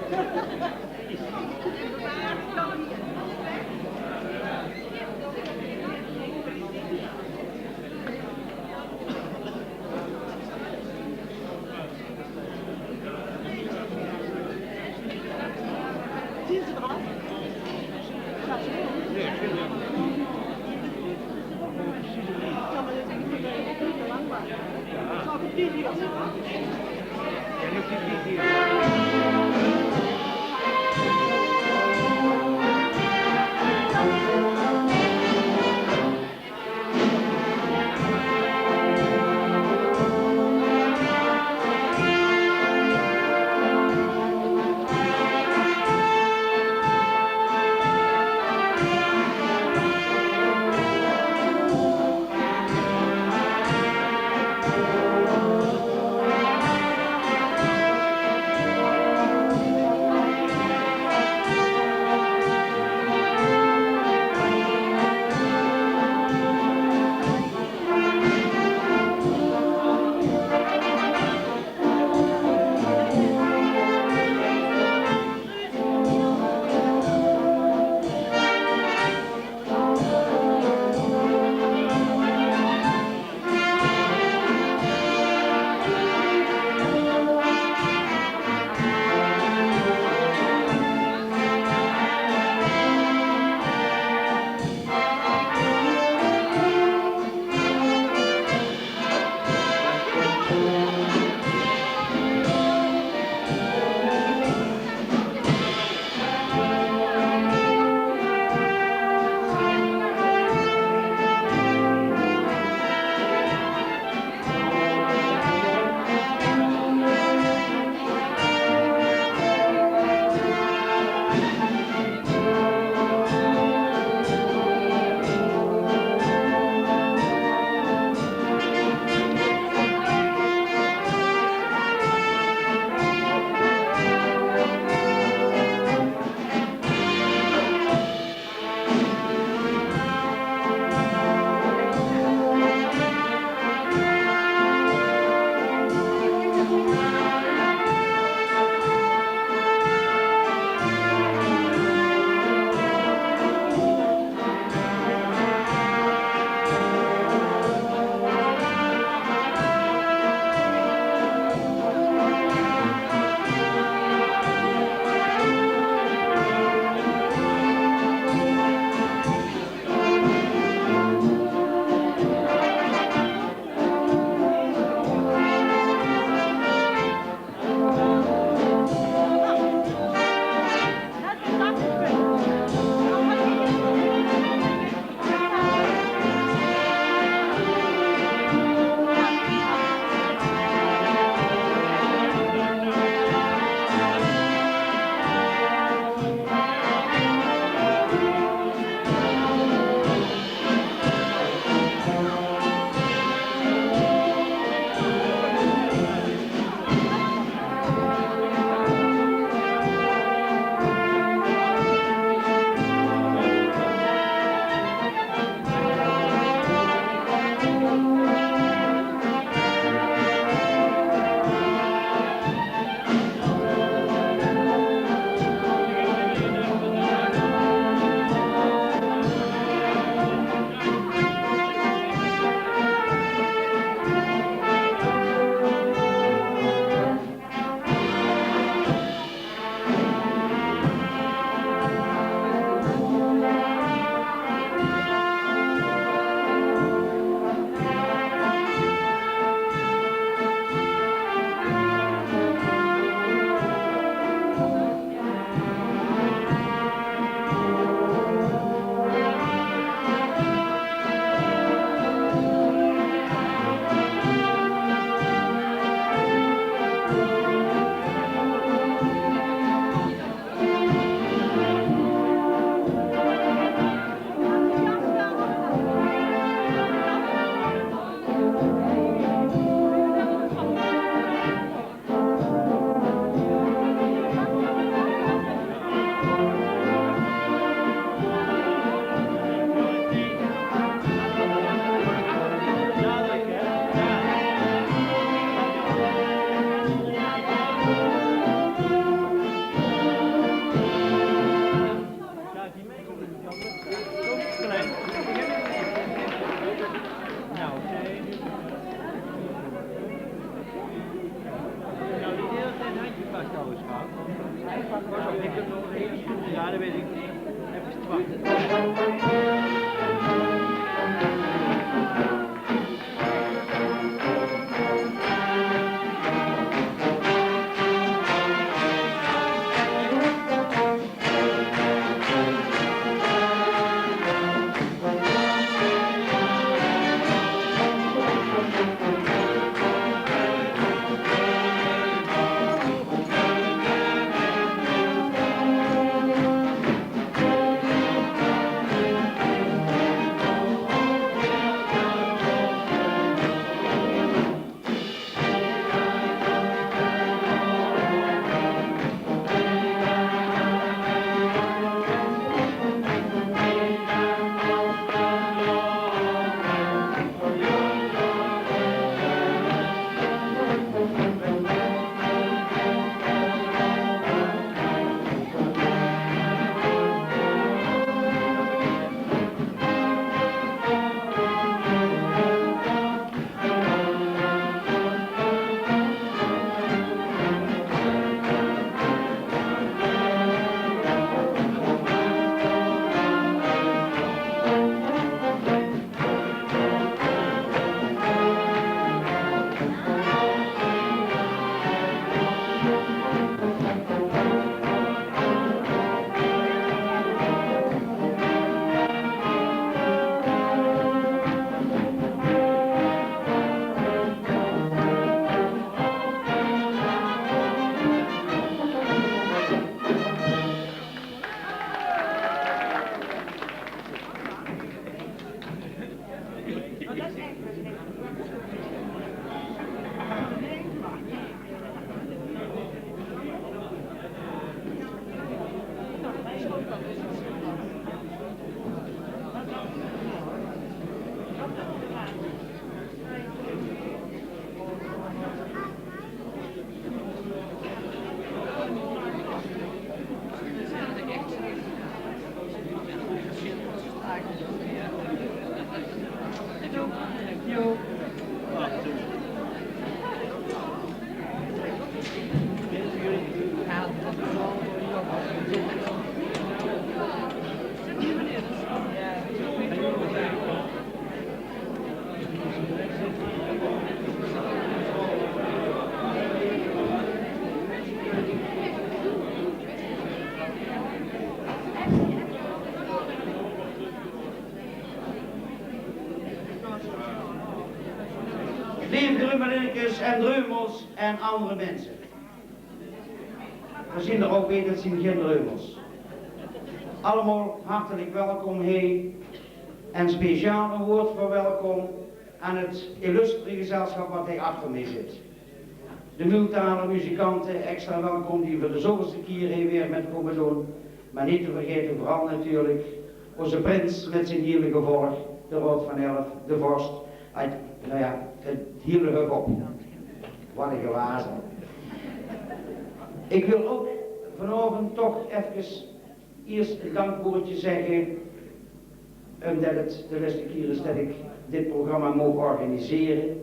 Zien ze eraf? Ja, maar dat is niet te lang maar. Zal ik op die hier zitten? Ja, nu zit die hier. trouwens gehad. Ik heb nog een ja, dat weet ik. Even te wachten. Lieve drummerlinnekes en drummels en andere mensen. We zien er ook weer, dat zien geen drummels. Allemaal hartelijk welkom heen en speciaal een woord voor welkom aan het illustre gezelschap wat hier achter mij zit. De Multaler muzikanten, extra welkom die voor de zoveelste keer hier weer met komen doen. Maar niet te vergeten vooral natuurlijk onze prins met zijn heerlijke volk, de Rood van Elf, de vorst uit, nou ja, het heerlijke op. Wat een glazen. Ik wil ook vanavond toch even eerst een dankwoordje zeggen, omdat het de laatste keer is dat ik dit programma mag organiseren.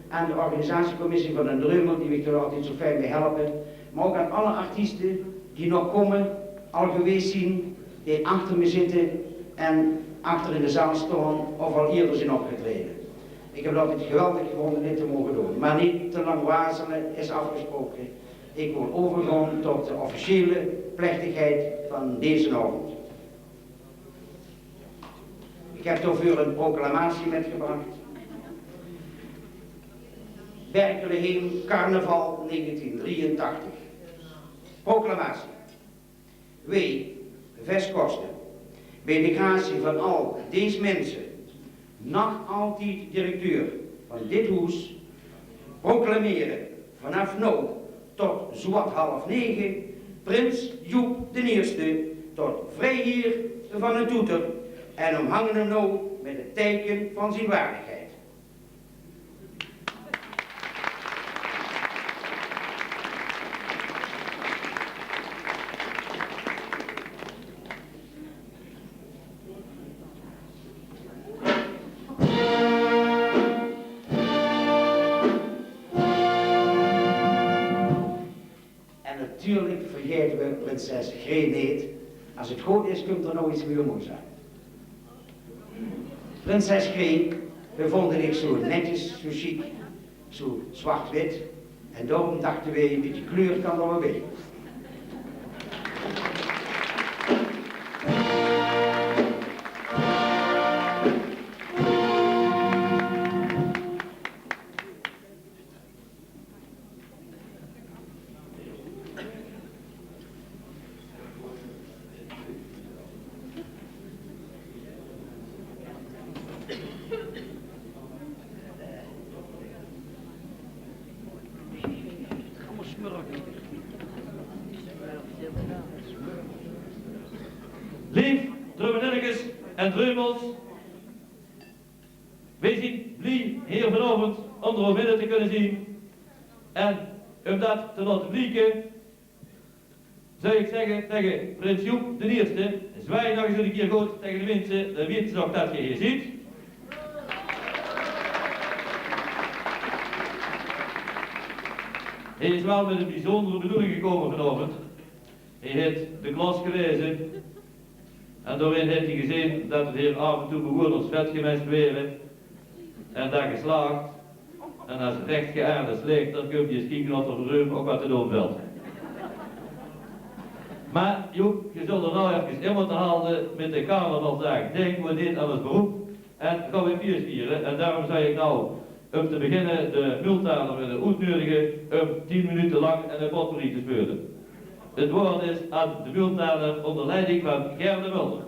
Aan de organisatiecommissie van een drummer, die ik er altijd zo fijn mee helpen. Maar ook aan alle artiesten die nog komen, al geweest zien, die achter me zitten en achter in de zaal staan of al eerder zijn opgetreden. Ik heb het altijd geweldig gevonden dit te mogen doen. Maar niet te lang wazelen is afgesproken. Ik wil overgaan tot de officiële plechtigheid van deze avond. Ik heb daarvoor een proclamatie metgebracht. Berkelheem, carnaval 1983. Proclamatie. Wij, Vestkosten, bij de gratie van al deze mensen, nog altijd directeur van dit huis, proclameren vanaf nu tot zowat 8:30 prins Joep de Eerste tot vrijheer van het toeter en omhangen hem nou met het teken van zijn waardigheid. En natuurlijk vergeten we prinses Gree niet. Als het goed is, komt er nog iets meer mooi zijn. Prinses Gree, we vonden ik zo netjes, zo chic, zo zwart-wit. En daarom dachten we, een beetje kleur kan er wel bij. Lief, drummeninnekes en drummels, wij zien blij hier vanavond onder ons midden te kunnen zien. En om dat te laten blijken, zou ik zeggen tegen prins Joep de Eerste, zwaai nog eens een keer goed tegen de mensen, dan weten ze ook dat je hier ziet. Hij is wel met een bijzondere bedoeling gekomen vanavond. Hij heeft de klas gelezen en daarin heeft hij gezien dat het hier af en toe bewoners vetgemest werden en dat geslaagd. En als het recht geaard is slecht, dan kun je eens kijken of er ruim ook wat te doen valt. Maar Joep, je zult er nou even iemand te halen met de carnavalsdag. Denk we dit aan het beroep en gaan we vier vieren. En daarom zei ik nou, om te beginnen de multaler met de uitnodigen om 10 minuten lang en een potpourri te spelen. Het woord is aan de multaler onder leiding van Ger de Mulder.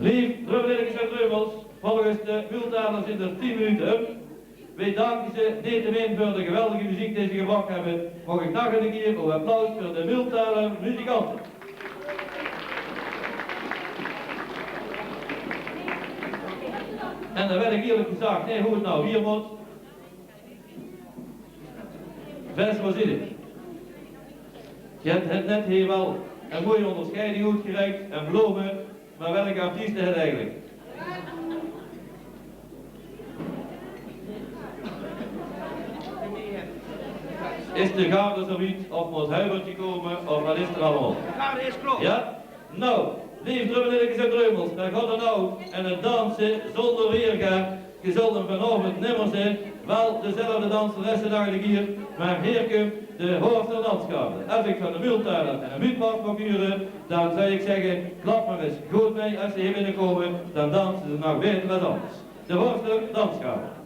Lief drummerlijkers en drummels, volgens de multalers in er 10 minuten op. Wij danken ze niettemin voor de geweldige muziek die ze gebracht hebben. Mag ik nog een keer een applaus voor de multaler muzikanten. En dan werd ik eerlijk gezegd, nee, hoe het nou hier moet. Vers, waar zit ik? Je hebt het net hier wel een mooie onderscheiding uitgereikt en bloemen, maar welke artiest is het eigenlijk? Is de garde zoiets, of moet Huibertje komen, of wat is er allemaal? De garde is klaar. Ja? Nou, lief drummerlijkers en drummels, dan gaat er nou en het dansen zonder weerga. Je zult hem vanavond nimmer zijn, wel dezelfde danseressen eigenlijk hier, maar hier komt de hoogste danskade. Als ik van de multaler en de muutmarkt mag huren, dan zou ik zeggen, klap maar eens goed mee als ze hier binnenkomen, dan dansen ze nog beter dan anders. De hoogste danskade.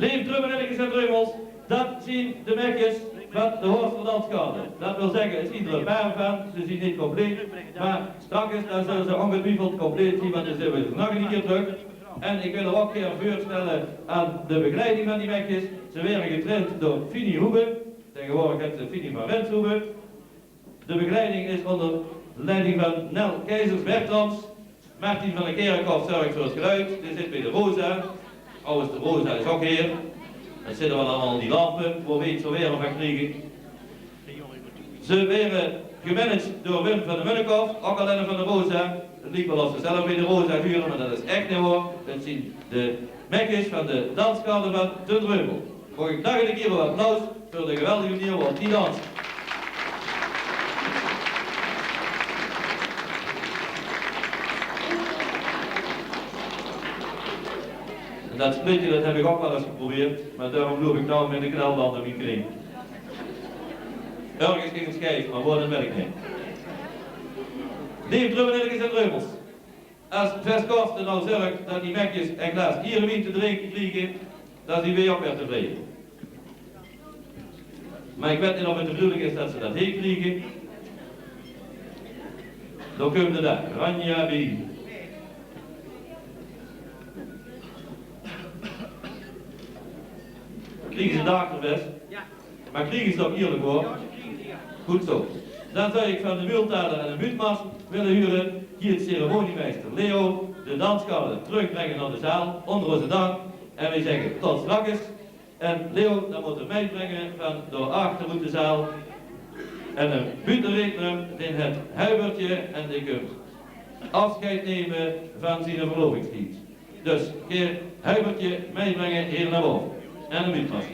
Lief drummerlijkers en drummels, dat zien de mekjes van de Hoorsterdanskade. Dat wil zeggen, het is iedere paar van, ze zien niet compleet, maar straks dan zullen ze ongetwijfeld compleet zien, want dan zijn we nog een keer terug. En ik wil er ook een keer voorstellen aan de begeleiding van die mekjes. Ze werden getraind door Fini Hoebe. Tegenwoordig heet ze Fini van Renshoebe. De begeleiding is onder leiding van Nel Keizers-Bertrams. Martin van der Kerkhoff zorgt voor het geluid. Die zit bij de Rosa. Trouwens, de Rosa is ook hier. Er zitten wel allemaal die lampen, voor wie het zo weer van krijgen. Ze werden gemanaged door Wim van der Munnikhoff, ook alleen van de Rosa. Het liep wel als ze zelf bij de Rosa huren, maar dat is echt niet hoor. Dat zien de mekjes van de danskade van de Dreumel. Voor ik dag en een keer een applaus voor de geweldige manier waarop die dansen. Dat splitje dat heb ik ook wel eens geprobeerd, maar daarom loop ik nou met de knelband op mijn kring. Ergens ging het scheef, maar voor dat werkt niet. Lieve drummenelkens en dreumels. Als Vestkosten nou zorgt dat die mekjes een glas hier wien te drinken krijgen, dan is die weer ook weer tevreden. Maar ik weet niet of het de bedoeling is dat ze dat heen krijgen. Dan komen we daar, Ranja Bie. Krijgen ze daar best? Ja. Maar krijgen ze toch eerlijk hoor? Goed zo. Dan zou ik van de Multaler en de Muutmas willen huren hier de ceremoniemeester Leo de danskade terugbrengen naar de zaal onder onze dank. En wij zeggen tot straks. En Leo dan moet er meebrengen van door achter de zaal. En een buitenrekenen in het huibertje en die kunt afscheid nemen van zijn verlovingsdienst. Dus keer huibertje meebrengen hier naar boven. En een Muutmas.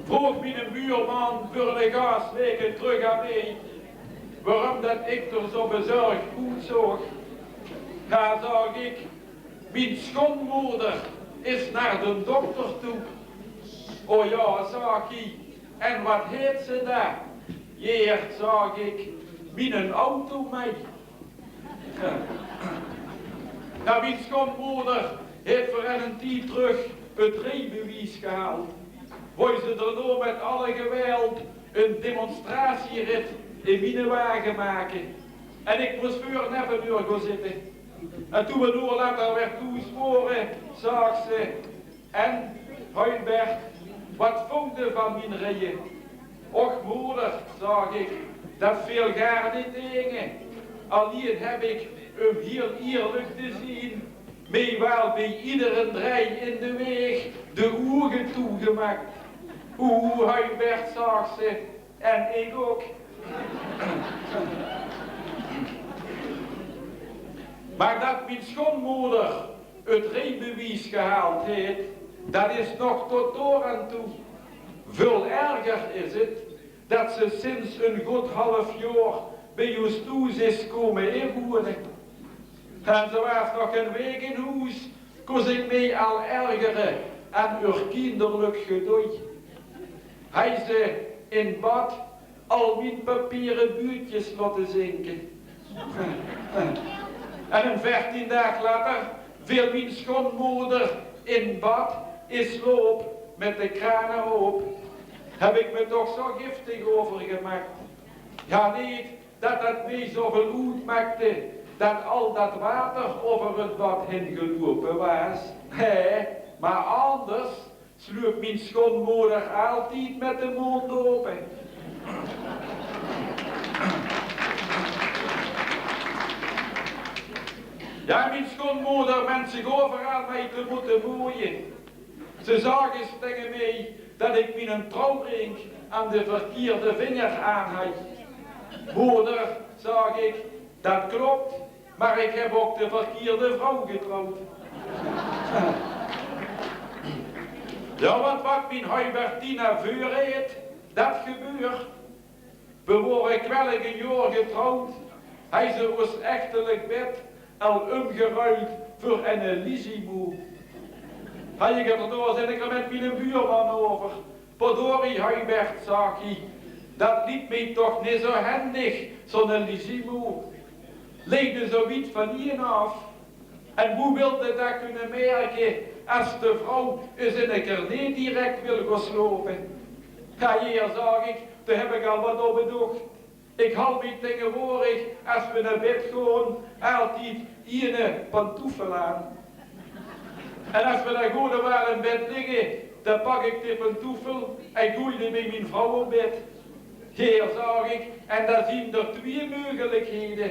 Vroeg mijn buurman voor de gasweken terug aan mij, waarom dat ik er zo bezorgd goed zoog. Ga zag ik, mijn schoonmoeder is naar de dokter toe. O ja, zag ik, en wat heet ze daar? Hier zag ik, mijn auto mee. Nou, mijn schoonmoeder heeft voor een tijd terug het rijbewijs gehaald. Wou ze er nou met alle geweld een demonstratierit in mijn wagen maken. En ik moest voor een even uur gaan zitten. En toen we door later werd toesporen, zag ze, en Huinbert, wat vond je van mijn rijden? Och moeder, zag ik, dat veel gaar niet tegen. Alleen heb ik hem heel eerlijk te zien, mee wel bij iedere draai in de weg de ogen toegemaakt. Hoe Huinbert zag ze, en ik ook. Maar dat mijn schoonmoeder het rijbewijs gehaald heeft, dat is nog tot door aan toe. Veel erger is het dat ze sinds een goed half jaar bij ons thuis is komen inwonen. En ze was nog een week in huis, kon ik mij al ergeren aan haar kinderlijk gedoe. Hij ze in bad al mijn papieren buurtjes laten zinken. En een 14 dagen later viel mijn schoonmoeder in bad, is loop met de kranen open. Heb ik me toch zo giftig over gemaakt. Ja, niet dat het mij zoveel goed maakte, dat al dat water over het bad heen gelopen was. Nee, maar anders sloeg mijn schoonmoeder altijd met de mond open. Ja, mijn schoonmoeder meent zich overal mee te moeten moeien. Ze zagen tegen mij dat ik mijn trouwring aan de verkeerde vinger aan had. Moeder, zag ik, dat klopt, maar ik heb ook de verkeerde vrouw getrouwd. Ja, want wat mijn Huibertina voor heet, dat gebeurt. We worden kwellig een jaar getrouwd. Hij ze was echtelijk bed al omgeruild voor een Elisimo. Hij ik er door zit ik er met mijn buurman over. Podori Huibert, zag hij. Dat liet mij toch niet zo handig, zo'n Elisimo. Leegde zoiets van hier af. En hoe wilde dat kunnen merken als de vrouw eens in een keer niet direct wil gaan slopen? Ja, hier zag ik, daar heb ik al wat op bedocht. Ik hou me tegenwoordig, als we naar bed gaan, altijd ene pantoefel aan. En als we dan goed waren in bed liggen, dan pak ik de pantoefel en gooi die met mijn vrouw op bed. Hier zag ik, en dan zien er twee mogelijkheden.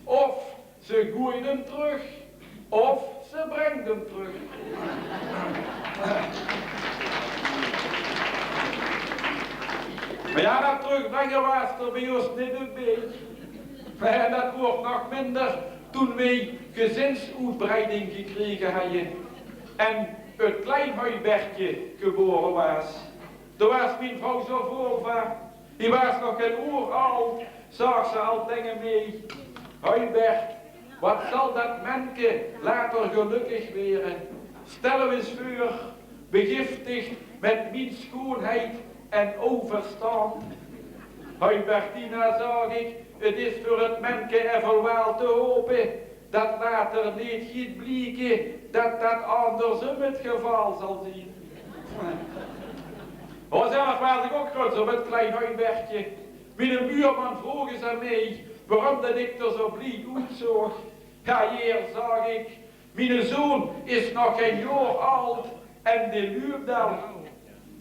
Of ze gooien hem terug, of ze brengt hem terug. Maar ja, dat terugbrengen was er bij ons niet een beetje. En dat wordt nog minder toen wij gezinsuitbreiding gekregen hadden. En het klein Huibertje geboren was. Toen was mijn vrouw zo voorvaar. Die was nog een oer oud, zag ze al dingen mee. Huibert, wat zal dat manneke later gelukkig weren? Stel eens voor, begiftigd met mijn schoonheid en overstand. Huibertina, zag ik, het is voor het manneke even wel te hopen dat later niet gaat blijken dat dat andersom het geval zal zijn. Oh, zelf was ik ook trots op het klein Huibertje. Mijn buurman vroeg eens aan mij waarom dat ik er zo blij uitzag. Ja, hier zag ik, mijn zoon is nog geen jaar oud en die luurt dan.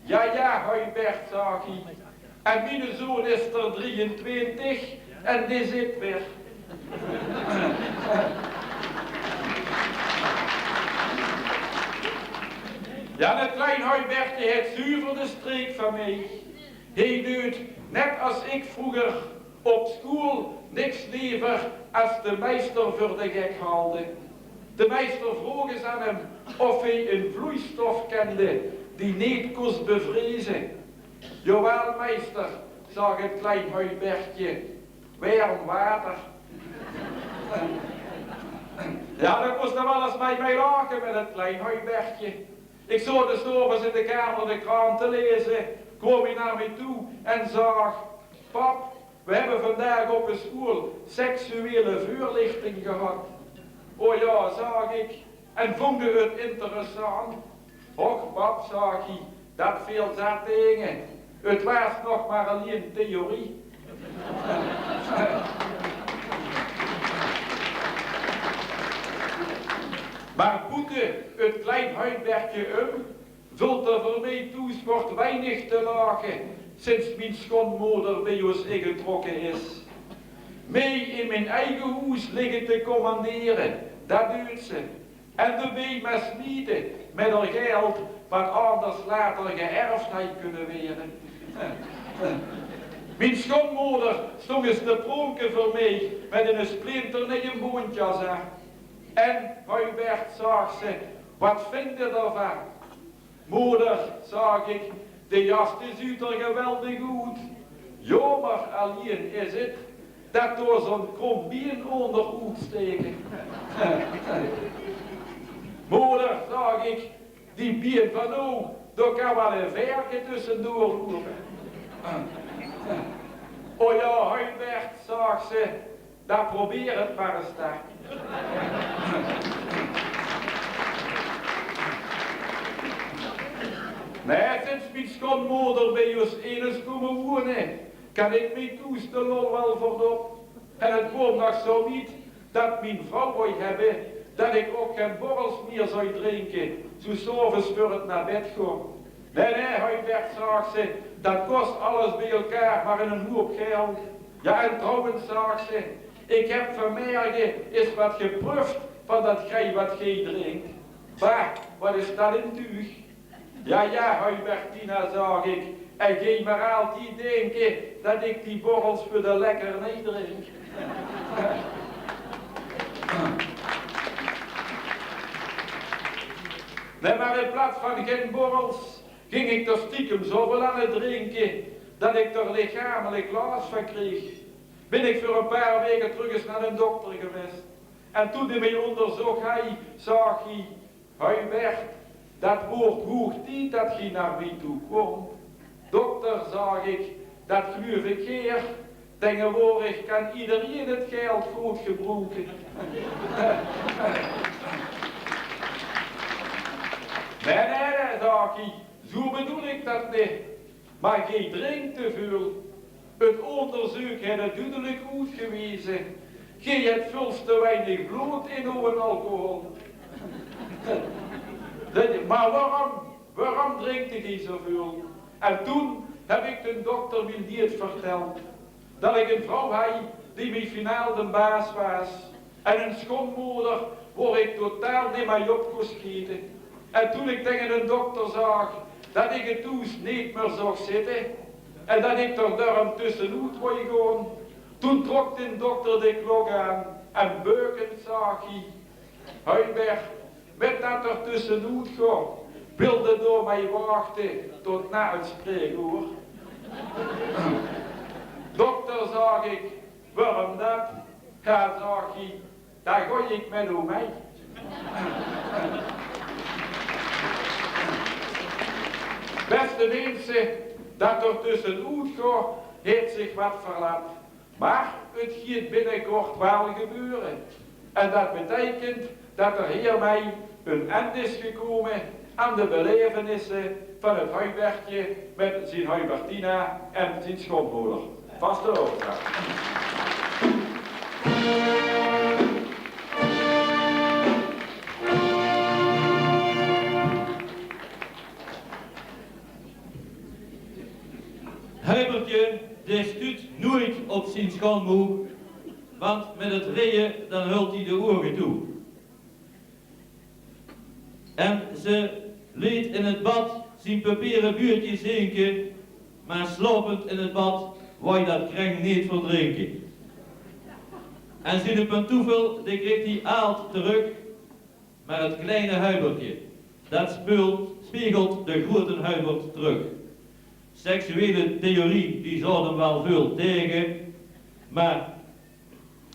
Ja, Huibert, zag hij. En mijn zoon is er 23 en die zit weer. Ja, dat klein Huibertje heeft zuiver de streek van mij. Hij doet, net als ik vroeger, op school niks liever als de meester voor de gek haalde. De meester vroeg eens aan hem of hij een vloeistof kende die niet kost bevrezen. Jawel, meester, zag het klein Huibertje, warm water. Ja, dat moest er wel eens mee lachen met het klein Huibertje. Ik zag de s'avonds in de kamer de krant te lezen, kwam hij naar mij toe en zag, pap, we hebben vandaag op de school seksuele voorlichting gehad. Oh ja, zag ik, en vond je het interessant? Och, pap, zag hij, dat viel zat tegen. Het was nog maar alleen theorie. Maar boete het klein Huibertje vult er voor mij toe wordt weinig te lachen, sinds mijn schoonmoeder bij ons ingetrokken is. Mee in mijn eigen huis liggen te commanderen, dat doet ze. En de wee maar smieten met haar geld, wat anders later geërfd had kunnen weren. Mijn schoonmoeder stond eens te pronken voor mij met een splinternieuwe boontjas aan. En Huibert, zag ze, wat vind je daarvan? Moeder, zag ik, de jas is u er geweldig goed. Jammer alleen is het, dat door zo'n krom bien onder steken. Moeder, zag ik, die bien van o, daar kan wel een verke tussendoor lopen. Oh ja, Huibert, zag ze, dan probeer het maar eens daar. Nee, sinds mijn schoonmoeder bij ons eens komen wonen, kan ik mijn toestel wel verdop. En het komt nog zo niet dat mijn vrouw wil hebben, dat ik ook geen borrels meer zou drinken, zo 's avonds voor het naar bed gaan. Nee, Huibert, zag ze, dat kost alles bij elkaar maar een hoop geld. Ja, en trouwens, zag ze, ik heb vanmorgen eens wat geproefd van dat gij wat gij drinkt. Maar, wat is dat in tuig? Ja, Huibertina, zag ik, en gij maar altijd denken dat ik die borrels voor de lekkernij drink. Nee, maar in plaats van geen borrels ging ik er stiekem zoveel aan het drinken dat ik er lichamelijk last van kreeg. Ben ik voor een paar weken terug eens naar een dokter geweest. En toen hij mij onderzocht, zag hij, Huibert, dat wordt hoog tijd dat je naar mij toe komt. Dokter, zag ik, dat geloof ik keer. Tegenwoordig kan iedereen het geld goed gebruiken. Nee, zag hij, zo bedoel ik dat niet. Maar je drinkt te veel. Het onderzoek heeft het duidelijk uitgewezen. Je hebt veel te weinig bloed in uw alcohol. Maar waarom drinkt je zoveel? En toen heb ik de dokter wil die het verteld. Dat ik een vrouw had die mij finaal de baas was. En een schoonmoeder waar ik totaal niet meer op kon schieten. En toen ik tegen de dokter zag dat ik het toes niet meer zag zitten. En dat ik er daarom tussenuit wou gaan. Toen trok de dokter de klok aan. En beukend zag hij. Huibert, met dat er tussenuit gaat, wilde door mij wachten tot na het spreekuur. Dokter, zag ik, waarom dat? Ja, zag hij, daar gooi ik met u mee. Beste mensen, dat er tussenuit gaat, heeft zich wat verlaat. Maar het gaat binnenkort wel gebeuren. En dat betekent dat er hiermee een eind is gekomen aan de belevenissen van het Huibertje met zijn Huibertina en zijn schoonmoeder. Vaste opdracht. Huibertje, die stuurt nooit op zijn schoonmoe, want met het rijden dan hult hij de ogen toe. En ze liet in het bad zijn papieren buurtje zinken, maar slopend in het bad wou je dat kring niet verdrinken. En zijn pantoefel, die kreeg hij aald terug, maar het kleine Huibertje, dat spiegelt de grote Huibert terug. Seksuele theorie, die zou hem wel veel tegen, maar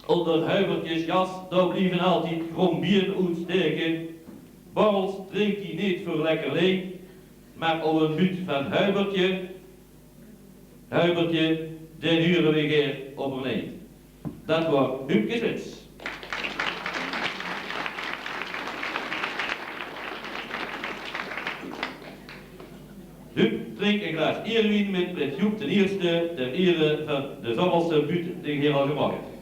onder Huibertjes jas, daar blieven altijd grombieren uitsteken. Borrels drinkt hij niet voor lekkerlee, maar op een buurt van Huibertje, den huren we weer op een eend. Dat was Huubke Zwits. Huub drinkt een glas Ierwien met Joep ten eerste ter ere van de zomerse buurt die hier al gemaakt heeft.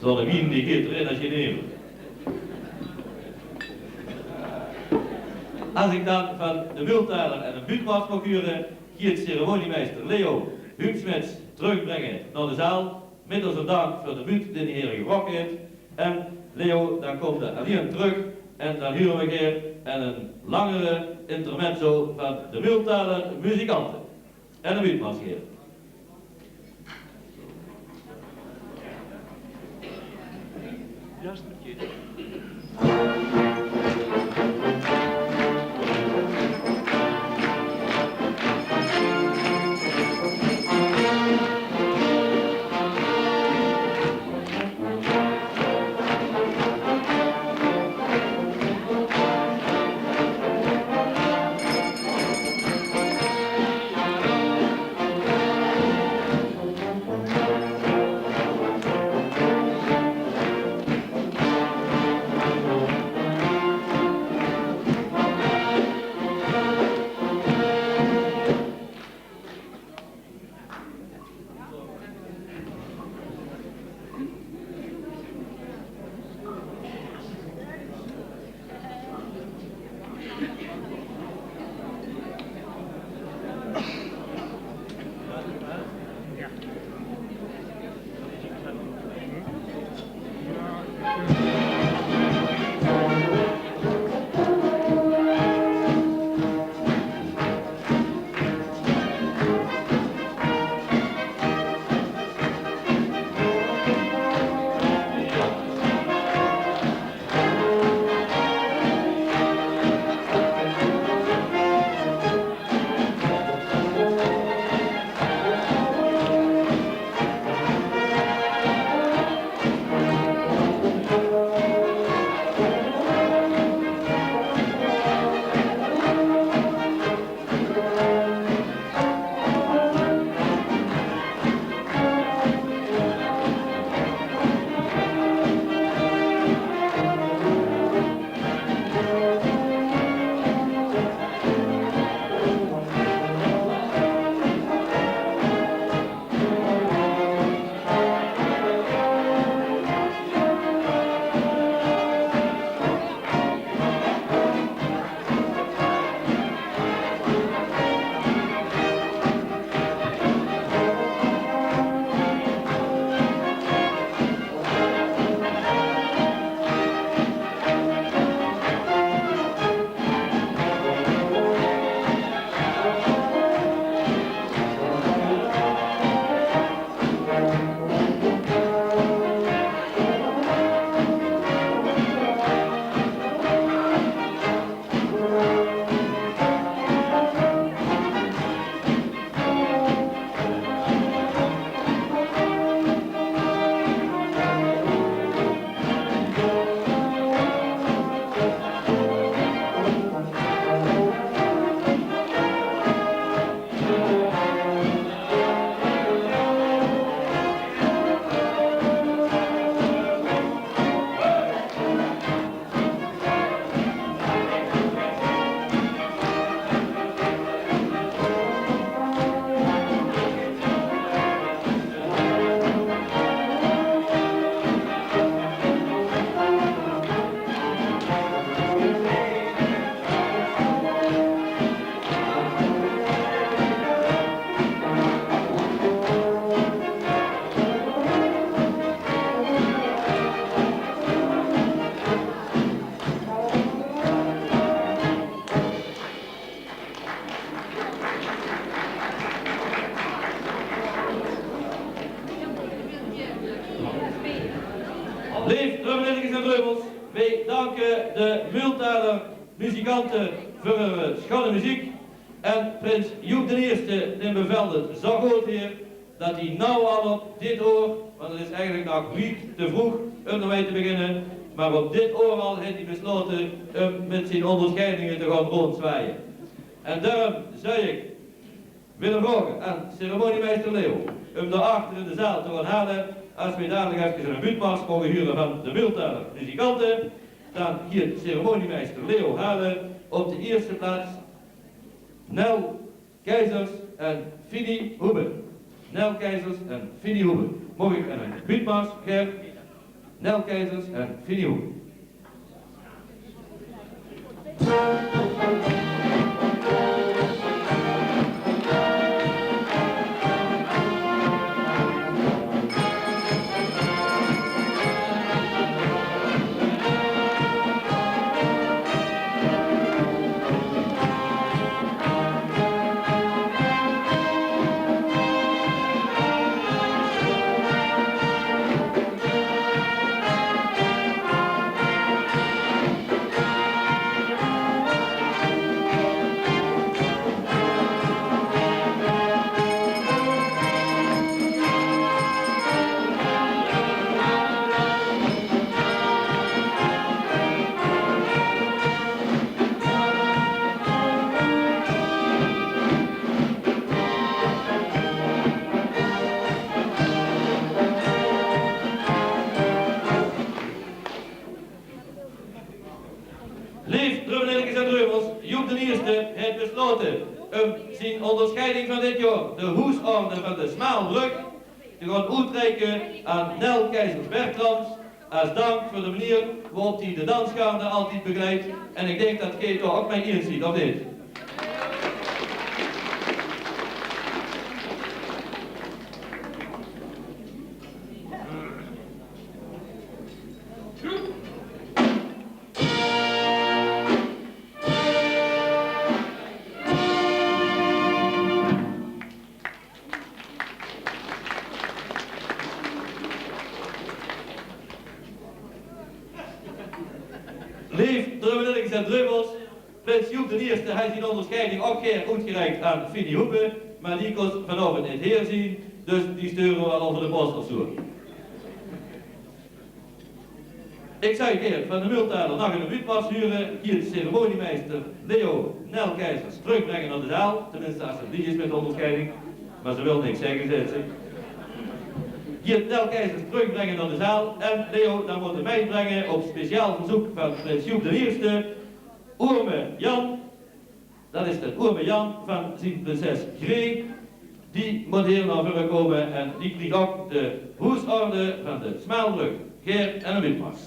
Zo de wien die geeft erin als je neemt. Als ik dan van de Multaler en de buurtmaat mag huren, gaat ceremoniemeester Leo Huub Smits terugbrengen naar de zaal, met als een dank voor de buurt die de heer gewakken heeft. En Leo, dan komt er alleen terug en dan huren we weer een langere intermezzo van de Multaler muzikanten en de buurtmaatschap. Jastertje. Lief drummerlinnetjes en drummels, wij danken de Multaler muzikanten voor hun schone muziek. En prins Joep I in Bevelden zag ook weer dat hij nou al op dit oor, want het is eigenlijk nog niet te vroeg om ermee te beginnen, maar op dit oor al heeft hij besloten om met zijn onderscheidingen te gaan rondzwaaien. En daarom zou ik willen vragen aan ceremoniemeester Leo om daarachter in de zaal te gaan halen, als we dadelijk even een buurtmars mogen huren van de Multaler muzikanten, dan hier ceremoniemeester Leo halen op de eerste plaats Nel Keizers en Fini Hoeben. Nel Keizers en Fini Hoeben. Mag ik een buurtmars, Ger, Nel Keizers en Fini Hoeben. Lief drummerlinnetjes en drummels, Joep I heeft besloten om zijn onderscheiding van dit jaar, de hoesorde van de Smaalbrug, te gaan uitreiken aan Nel Keizers Bertrams als dank voor de manier waarop hij de dansgaande altijd begeleidt. En ik denk dat Kees ook mij inziet, of niet? Lief drummelinks en drummels, Prins Joep de Eerste, hij zijn onderscheiding ook keer uitgereikt aan Fini Hoepen, maar die kon vanavond niet heer zien, dus die sturen we wel over de post of zo. Ik zou keer van de Multaler nog een witwas huren, hier de ceremoniemeester Leo Nelkeizers terugbrengen naar de zaal, tenminste als het die is met de onderscheiding, maar ze wil niks zeggen, zegt ze. Hier Nelkeizers terugbrengen naar de zaal en Leo dan moet hij meebrengen op speciaal verzoek van Prins Joep de Eerste, Oerme Jan, dat is de Oerme Jan van zijn prinses Gree, die moet hier naar voren komen en die krijgt ook de hoesorde van de Smaalbrug, Geer en een witwas.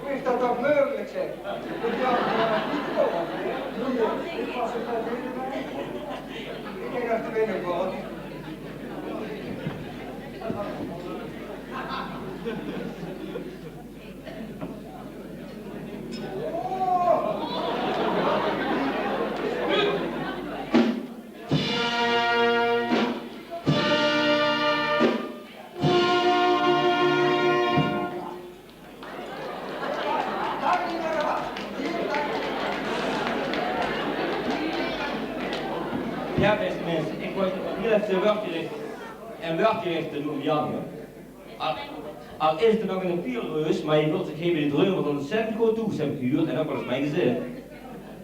Hoe is dat toch mogelijk, zeg? Ik denk dat de binnenkomt. Ja, beste mensen, ik word heel even een woordje richten om Jan. Al is het nog een pielreus, maar je wilt zich geven die drummer ontzettend goed toe hebben gehuurd en ook wel eens mijn gezin.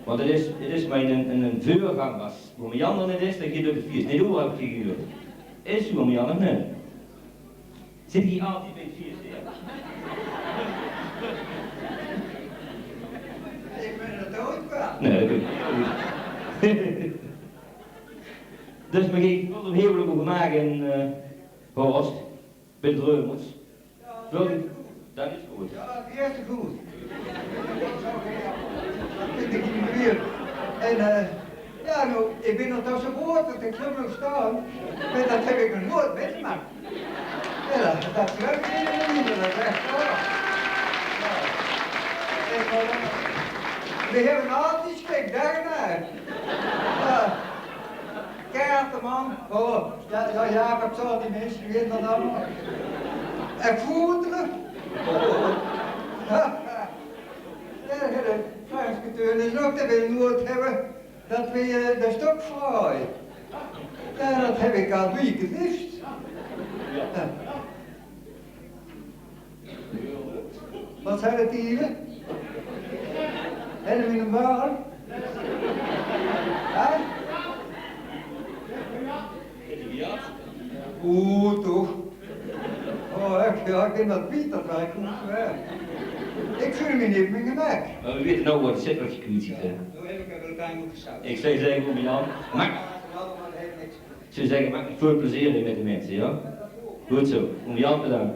Want het is mijn een vuurgang was. Voor mijn Jan dan het is, dan gaat op het feest. Nee, hoe heb ik je gehuurd? Is u voor mijn Jan of niet? Zit hij altijd bij het feest, ja? Ik ben er dood van. Nee, dat weet ik niet. Dus we gaan een huwelijk over maken, Horst, bij de drummers. Wil je? Dat is goed. Ja, die is goed. Ik denk niet meer. En ja, nou, ik ben nog toch zo groot dat ik zo nog staan. Maar dat heb ik nog nooit meegemaakt. Ja, dat is leuk in de dat is echt waar. We hebben altijd schrik daarnaar. Kaarten, man. Oh, ja, Jacob zal die mensen, je weet dat allemaal. En voederen. Ja, de Franse is ook dat we nooit hebben dat we de stok vraaien. Ja, dat heb ik al weken liefst. Ja. Wat zijn het hier? Hebben we een bar? Ja? Oeh, toch. Oh, echt, ja, ik denk dat Piet dat wel goed werkt. Ik voel me niet meer gemak. We weten nou wat het zit wat je kunt zien. Zo heb ik er wel klein moeten zouten. Ik zou zeggen, om Jan, maak. Ik zou zeggen, maak veel plezier mee met de mensen, ja? Goed zo, om Jan bedankt.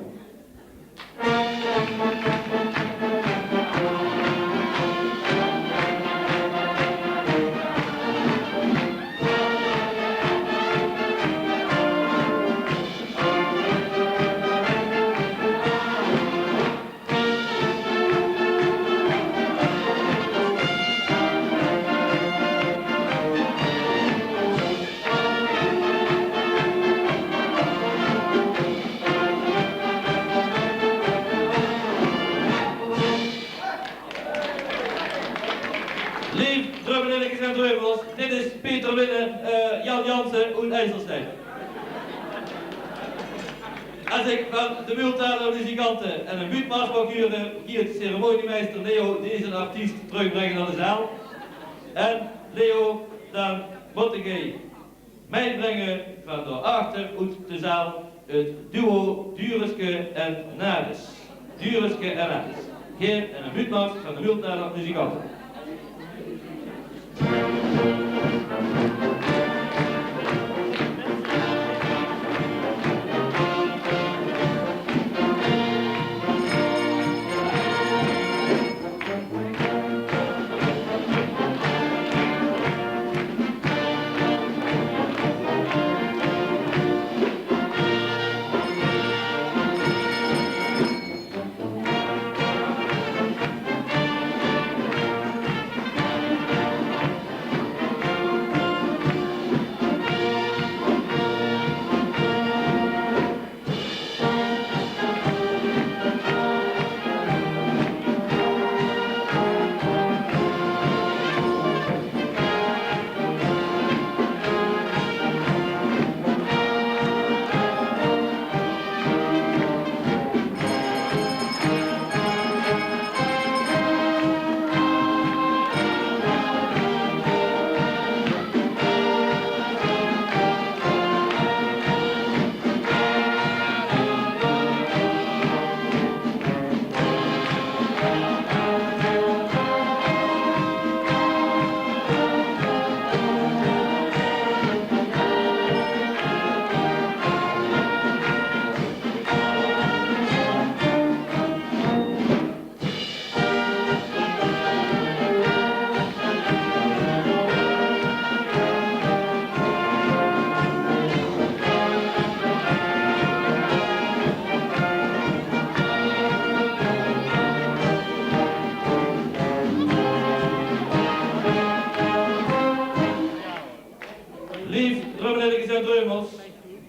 ben Jan Jansen uit IJsselstein. Als ik van de Multaler muzikanten en een buurtmars mag huren, hier de ceremoniemeester Leo deze artiest terugbrengen naar de zaal. En Leo, dan moet ik mij brengen van daarachter uit de zaal het duo Dureske en Nades. Dureske en Nades. Geer en een buurtmars van de Multaler muzikanten.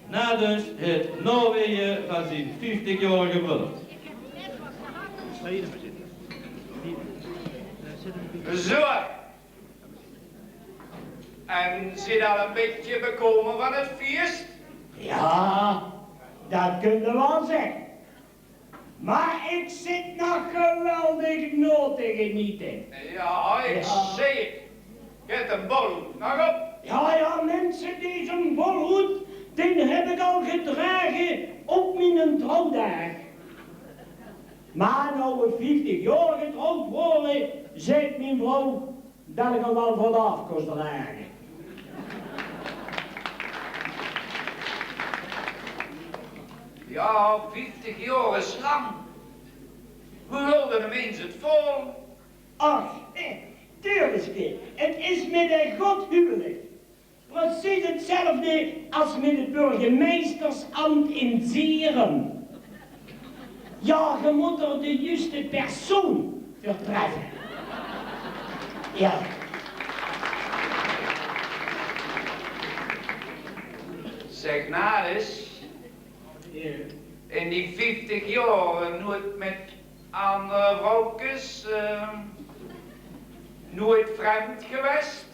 Na dus het Noorwegen van zijn 50-jarige bruiloft. Zo. En zit al een beetje bekomen van het feest? Ja, dat kun je wel zeggen. Maar ik zit nog geweldig nood te genieten. Ja, ik zie het. Get een bolhoed nog op. Ja, mensen, deze bolhoed, die heb ik al gedragen op mijn trouwdag. Maar nou we 50 jaar getrouwd worden, zegt mijn vrouw dat ik hem wel vanaf kost dragen. Ja, 50 jaar is lang. We wilden hem eens het vol. Ach, tuurlijk, het is met een god huwelijk. Precies hetzelfde als met het burgemeestersambt in Zeren. Ja, je moet er de juiste persoon vertreffen. Ja. Zeg nou eens. In die 50 jaar nooit met andere vrouwtjes, nooit vreemd geweest?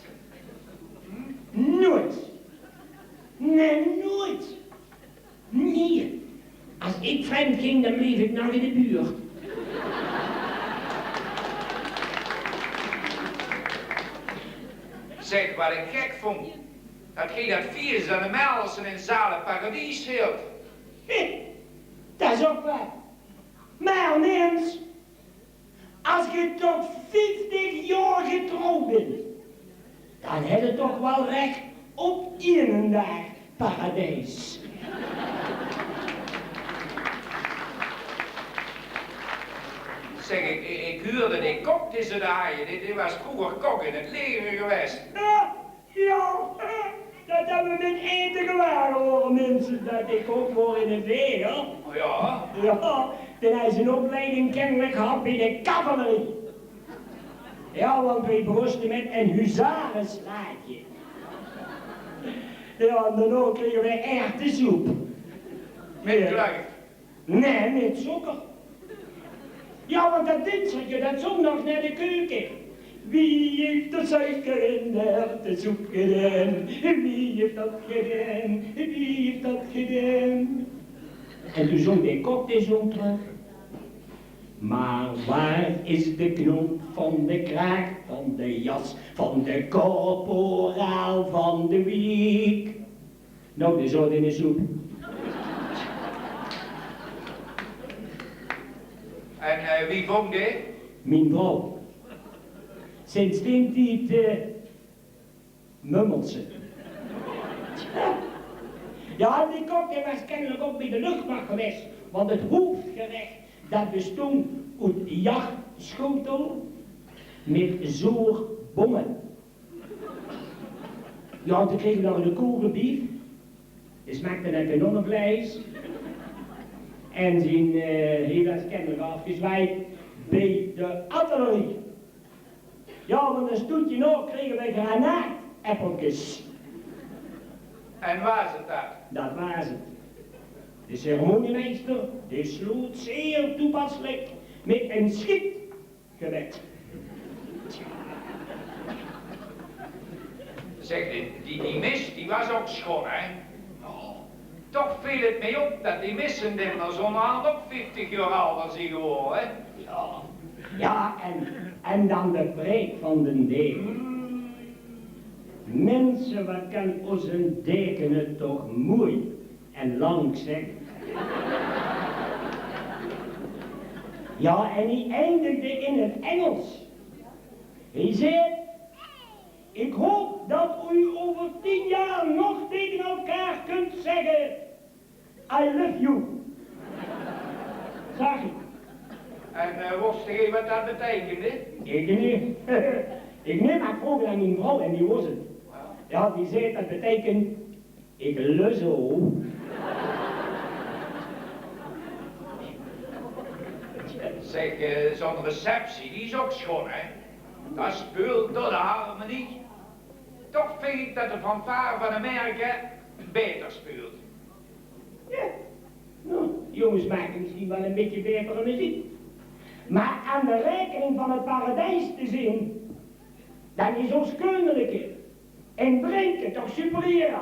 Nooit. Nee, nooit. Nee. Als ik vreemd ging, dan bleef ik nog in de buurt. Zeg, wat ik gek vond, dat ging dat virus aan de Melsen in Zalen Paradies hield. Dat is ook waar. Maar mens, als je tot 50 jaar getrouwd bent, dan heb je toch wel recht op één dag paradijs. Zeg, ik huurde die kok tussen de haaien. Dit was vroeger kok in het leger geweest. Ja, dat hebben we met eten gewaar horen mensen, dat ik ook voor in het leger. Oh ja? Ja, dan hij zijn opleiding kennelijk gehad bij de cavalerie. Ja, want wij berusten met een huzarenslaatje. Ja, en dan ook kregen wij erwtensoep. Met kluif. Nee, met suiker. Ja, want dat dinsdagje, dat zondag naar de keuken. Wie heeft de suiker in de erwtensoep gedaan? Wie heeft dat gedaan? Wie heeft dat gedaan? En toen zong de kok de zong terug. Maar waar is de knoop van de kraag, van de jas, van de korporaal van de week? Nou, de zout in de soep. En wie vond dit? Mijn vrouw. Sinds die tijd mummelt ze. Ja, die kok die was kennelijk ook bij de luchtmacht geweest, want het hoofdgerecht dat bestond uit jachtschotel met zoorbommen. Ja, toen kregen we nog een kogelbief. Die smaakte naar kanonnenvlees. En zijn heel was kennelijk afgezwaaid bij de artillerie. Ja, want een stoetje nog kregen wij granaatappeltjes. En waar is het dat? Dat was het. De ceremoniemeester die sloot zeer toepasselijk met een schietgebed. Zeg, die mis, die was ook schoon, hè? Oh, toch viel het mee op dat die missen dit maar zo'n hand ook 50 jaar ouder zijn geworden, hè? Ja, ja en dan de preek van de deken. Mensen, wat kan onze deken het toch mooi en lang zeggen. Ja, en hij eindigde in het Engels. Hij zei, ik hoop dat u over 10 jaar nog tegen elkaar kunt zeggen, I love you. Zag ik. En wist je wat dat betekende? Ik niet. Ik neem maar vroeg aan mijn vrouw en die was het. Ja, die zei dat betekent, ik lus zo. Zeg, zo'n receptie, die is ook schoon, hè? Dat speelt door de harmonie. Toch vind ik dat de fanfare van Amerika beter speelt. Ja, nou, jongens maken misschien wel een beetje betere muziek. Maar aan de rekening van het paradijs te zien, dan is ons koninklijke en drinken toch superieur.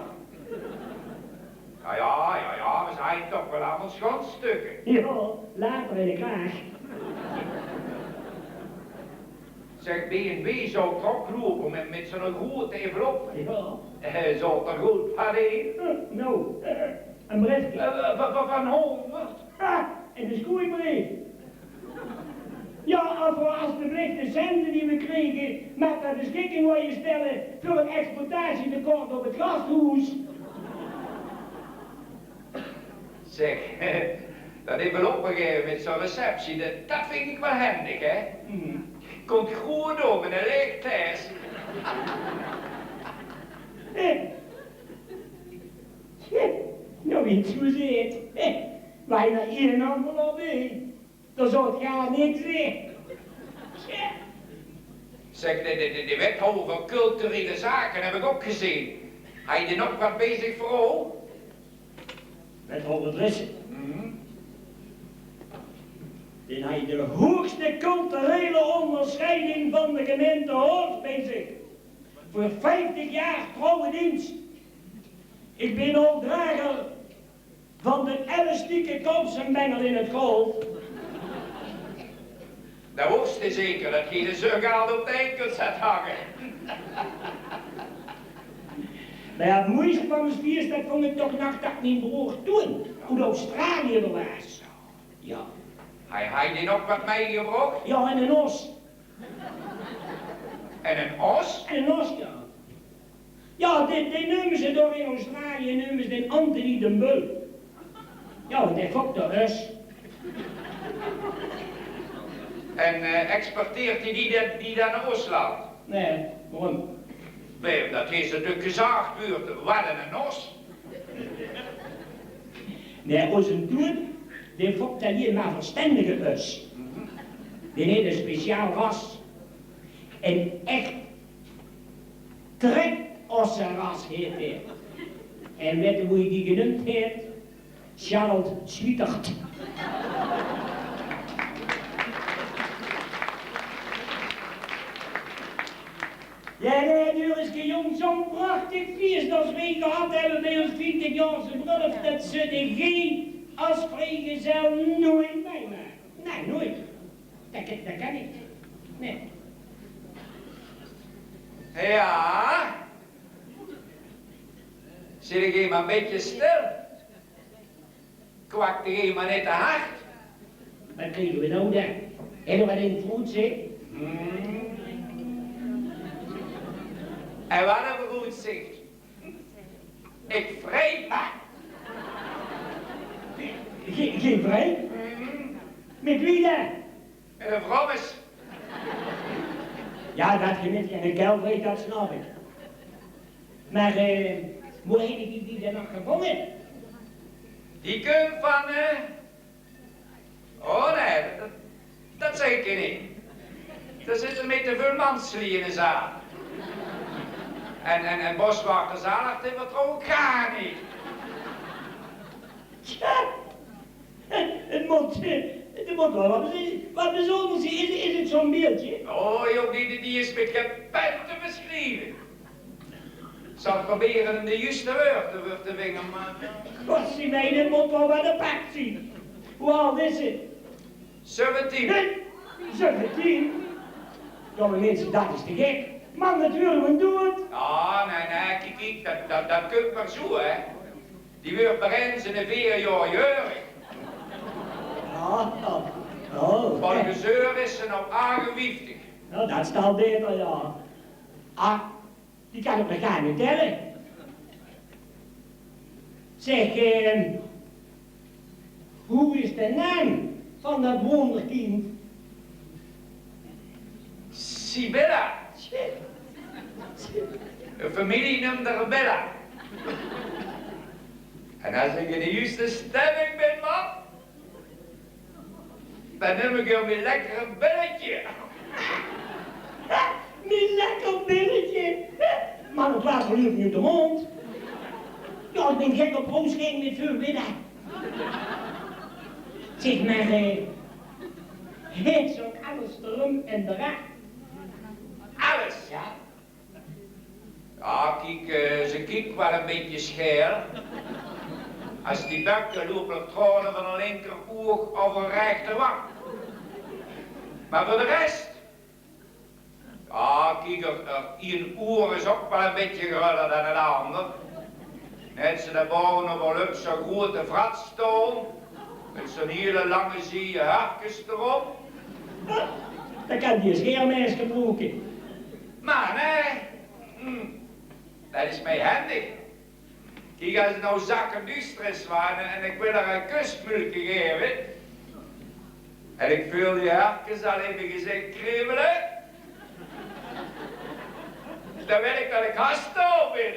Ja, we zijn toch wel allemaal schotstukken. Ja, later in de kraag. Zeg, B&B zou toch oplopen met zo'n grote envelop. Ja. Zou er goed van in? Nou, een briefje. Van 100? Ah, en de schoeibrief. Ja, voor alsjeblieft de centen die we kregen met ter beschikking worden stellen voor het exploitatietekort op het gasthuis. Zeg, dat envelop gegeven met zo'n receptie, dat vind ik wel handig, hè? Komt goed op in een leeg thuis. Nou, iets hoe zit. Wij naar hier een envelop in. Dan zou het gaan niks zijn. Zeg, de wethouder van culturele zaken heb ik ook gezien. Hij is er nog wat bezig voor? Wethouder Drissen. Die heeft de hoogste culturele onderscheiding van de gemeente Horst bezig. Voor 50 jaar trouwe dienst. Ik ben ook drager van de elastieke kopsenbengel in het golf. Dat wist je zeker, dat je de zughaal op de enkels had hangen. Maar ja, het mooiste van mijn spiers, dat vond ik toch nog dat mijn broer toen, hoe Australië er was. Ja. Hij die nog wat meegebracht? Ja, en een os. En een os? En een os, ja. Ja, die noemen ze door in Australië, noemen ze de Anthony de Beul. Ja, want hij fokt de us. En exporteert hij die dan naar Osland? Nee, waarom? Nee, dat is natuurlijk gezaagd buurt. Wat een os? Nee, onze toen, die fokt alleen maar verstandige us. Die heeft een speciaal ras. Een echt trekossenras heet hij. En weet je hoe je die genoemd heeft? Charlotte Swietert. Ja, nee, nu is jong zo'n prachtig feest als wij gehad hebben bij ons 20-jarige bruiloft, dat ze de geen als vrijgezel nooit meemaken. Nee, nooit. Dat kan niet. Nee. Ja. Zit ik hier maar een beetje stil? Kwakt ik hier maar net te hard? Wat kregen we nou dan? En nog wat in het voet zit? En wat een goed zicht. Ik vreet me. Geen vrij? Met wie dan? Met een vrommes. Ja, dat je met een kuil weet, dat snap ik. Maar, hoe heet die dan nog gevonden? Die kun van, oh nee, dat zeg ik niet. Er zitten met te veel manslien in de zaal. En boswachter zalig, dit vertrouw ik gar niet. Tja, het moet wel wat bijzonders zijn. Is het zo'n beeldje? Oh joh, die is met gepen te beschrijven. Ik zal proberen hem de juiste woorden te wingen, maar... God, zie mij, dit moet wel wat een pak zien. Hoe oud is het? 17. Nee, 17? Jonge mensen, dat is te gek. Man, natuurlijk, we doen het. Ah, nee, kijk, dat kunt maar zo, hè. Die wordt bereid in de 4 jaar jeurig. Oh. Van gezeur is ze nou aangewieftig. Nou, dat staat beter, ja. Ah, die kan ik nog gar niet tellen. Zeg, hoe is de naam van dat wonderkind? Sibilla. De familie noemt haar Bella. En als ik in de juiste stemming ben, man, dan neem ik hem een lekker belletje. Mijn lekker billetje. Maar het water liep nu de mond. Ja, ik ben gek op roosgeen met veel middag. Zeg maar, het is ook alles erom en eraan. Alles. Ja. Ja, kijk, ze kijkt wel een beetje scheel. Als die bukken lopen op tronen van een linkeroog of een rechterwang. Maar voor de rest... Ja, kijk, een oor is ook wel een beetje groter dan het ander. Net ze daarboven op een zo'n grote vratstoel. Met zo'n hele lange zie hartjes erop. Dan kan die scheermes gebroken. Maar nee, dat is mij handig. Kijk, als het nou zakken duister waren en ik wil haar een kusmulke geven. En ik voel die hartjes al even gezegd kriebelen. Dan wil ik dat ik haast ben.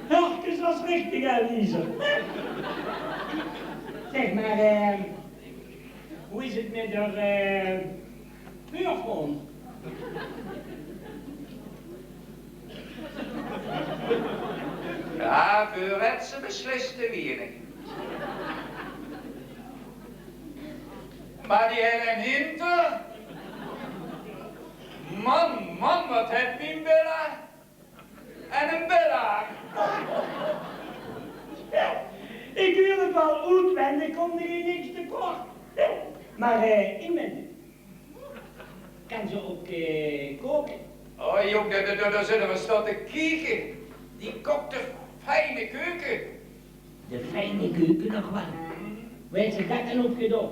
Hartjes was richtig, Elise. Zeg maar, hoe is het met haar buurvrouw? Ja, voor het ze beslist te weinig. Maar die heeft een hinter. Man, wat heb je een Bella? En een Bella. Ik wil het wel uitwendig, komt er hier niks tekort. Maar inwendig. Kan ze ook koken? Oh jong, daar zullen we staan te kijken. Die kookt de fijne keuken. De fijne keuken nog wel. Weet ze dat dan opgedaan?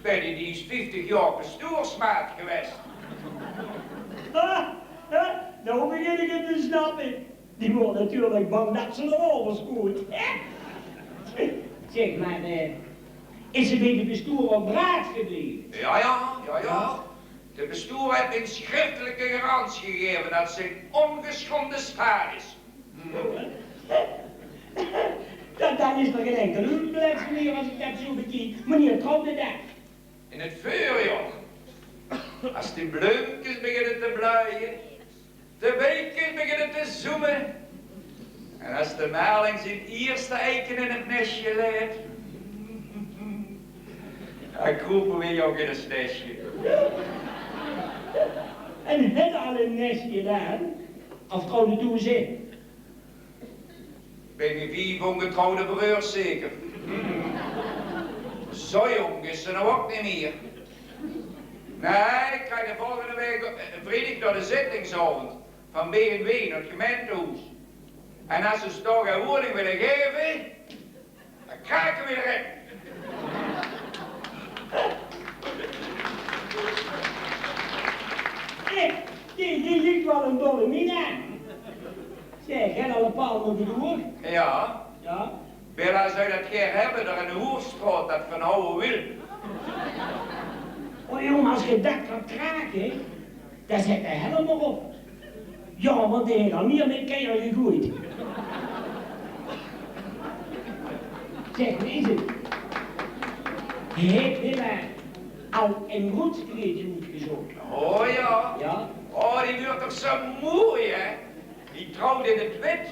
Benny, die is 50 jaar bestuursmaat geweest. Nou begin ik het te snappen. Die wordt natuurlijk bang dat ze er overscoort. Zeg maar, is ze bij de bestuur op raad gebleven? Ja. De bestuur heeft een schriftelijke garantie gegeven dat ze een ongeschonden staat is. Dan is er geen enkele huwelijksplaats meer als ik dat zo bekijk. Meneer trouwde dat. In het vuur, joh. Als die bloempjes beginnen te bloeien, de beekjes beginnen te zoemen. En als de maling zijn eerste eiken in het nestje leidt, Dan kroepen we ook in een nestje. En het al een nestje gedaan? Of trouwde toen ze? Ben je 5 ongetrouwde broers zeker? Zo jong is ze nou ook niet meer. Nee, ik krijg de volgende week vrijdag door de zittingsavond van B&W naar het gemeentehuis. En als ze toch een woning willen geven, dan krijgen we erin. Die ligt wel een dolle mina. Zeg, jij al een paal over de hoer? Ja, Ja. Bella zou dat keer hebben door een hoerstraat dat van oude wil. Oh jongen, als je dat gaat kraken, dan zet de helm erop. Ja, want die heeft al meer met keer gegooid. Zeg, wat is het? Heeft Bella al een roetskleedje uitgezocht? Oh ja. Ja? Oh, die wordt toch zo mooi, hè? Die trouwt in het wit.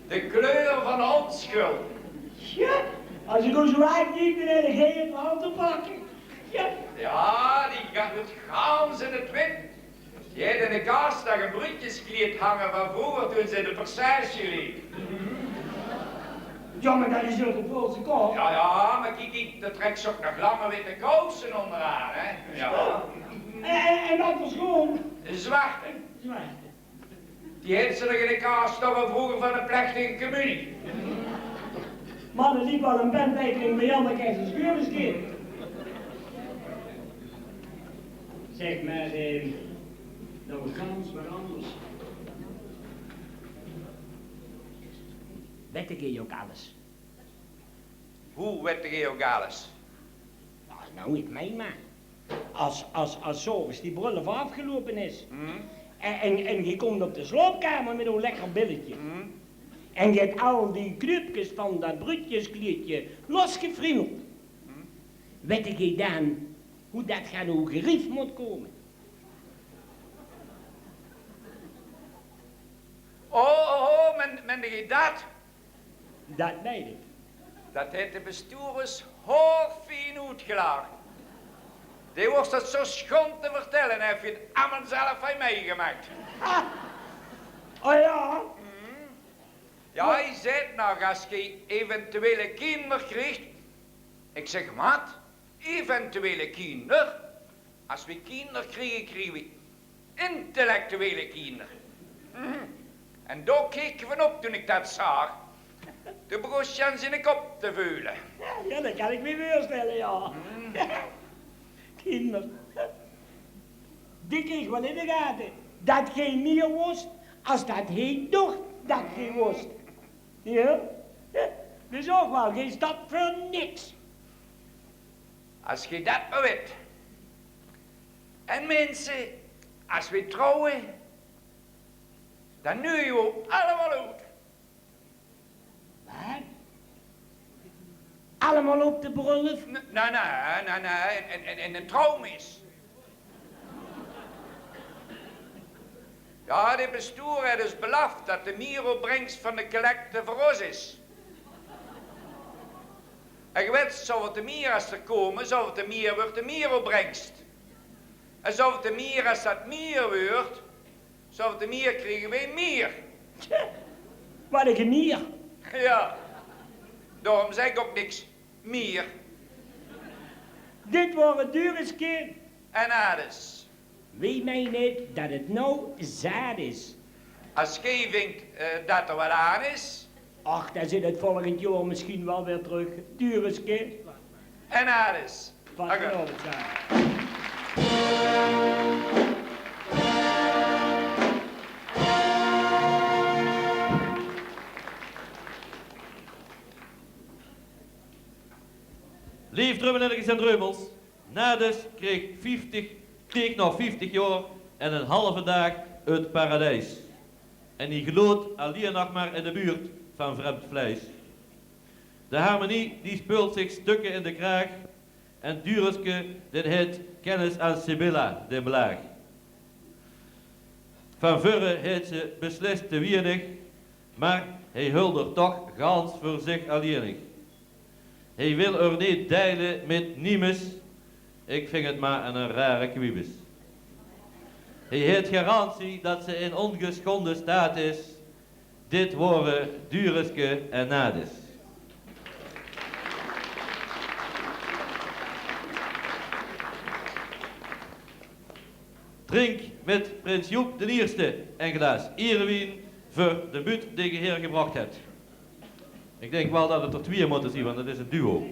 De kleur van onschuld. Ja, als ik ons zo uitkijk, dan heb ik geen hand te pakken. Ja. Ja, die gaat het gaans in het wit. Die heeft in de kastdag een broodjeskleed hangen van vroeger toen ze in de passage liep. Ja, maar dat is ook een Poolse kop. Ja, maar kijk, daar trekt ze ook nog lange witte kousen onderaan, hè? Ja. En wat voor schoon? Een zwarte. Zwarte. Die heeft ze nog in de kastdag van vroeger van een plechtige communie. Maar er liep al een bandtekening bij Jan de Keizers Schuurbeskind. Zeg maar, dat was gans wat anders. Wettig je ook alles? Hoe wettig je ook alles? Nou, ik meen maar. Als zorgens die brullen afgelopen is. En je komt op de sloopkamer met een lekker billetje. En je hebt al die knupjes van dat broodjeskleedje losgefriemeld. Weet je dan hoe dat gaat hoe gerief moet komen? Oh, men je dat? Dat weet ik. Dat heeft de bestuurders hoogfijn uitgelachen. Die was dat zo schoon te vertellen, heb je het allemaal zelf van meegemaakt. Oh ja? Ja, hij zei nog, als je eventuele kinderen krijgt. Ik zeg, wat? Eventuele kinderen? Als we kinderen krijgen, krijgen we intellectuele kinderen. En daar keken we op toen ik dat zag. Toen begon Jans in de kop te veulen. Ja, dat kan ik me voorstellen, ja. Kinderen. Die kreeg wel in de gaten. Dat geen meer worst, als dat heet toch dat geen worst. Ja? Dus ook wel geen stap voor niks. Als je dat maar weet. En mensen, als we trouwen, dan nu je allemaal uit. Wat? Allemaal op de brullen? Nee, en een trouwmis. Ja, de bestuur heeft dus beloofd dat de mieropbrengst van de collecte voor ons is. En je weet, zou het de meer als er komen, zou het de meer wordt de mieropbrengst. En zou het de meer als dat meer wordt, zou het de meer krijgen wij meer. Wat een genier. Ja, daarom zeg ik ook niks meer. Dit wordt een dure kind. En alles. Wie meent dat het nou zaad is? Als jij vindt dat er wat aan is, Ach, dan zit het volgend jaar misschien wel weer terug. Dure kind. en alles. Wat Oké. geloof ik daar? Lief Drummelinnikers en Drummels, Nades kreeg nog 50 jaar en een halve dag uit paradijs. En die gloot alleen nog maar in de buurt van vreemd vlees. De harmonie die speelt zich stukken in de kraag en Dureske dit heet kennis aan Sibylla de Blaag. Van Vurre heet ze beslist te weinig, maar hij huldigt toch gans voor zich alleenig. Hij wil er niet deilen met niemes Ik vind het maar een rare kwiebus. Hij heeft garantie dat ze in ongeschonden staat is. Dit worden Dureske en Nadis. Drink met prins Joep de Eerste een glas Erewien voor de buurt die je hier gebracht hebt. Ik denk wel dat het er 2 moeten zien, want het is een duo.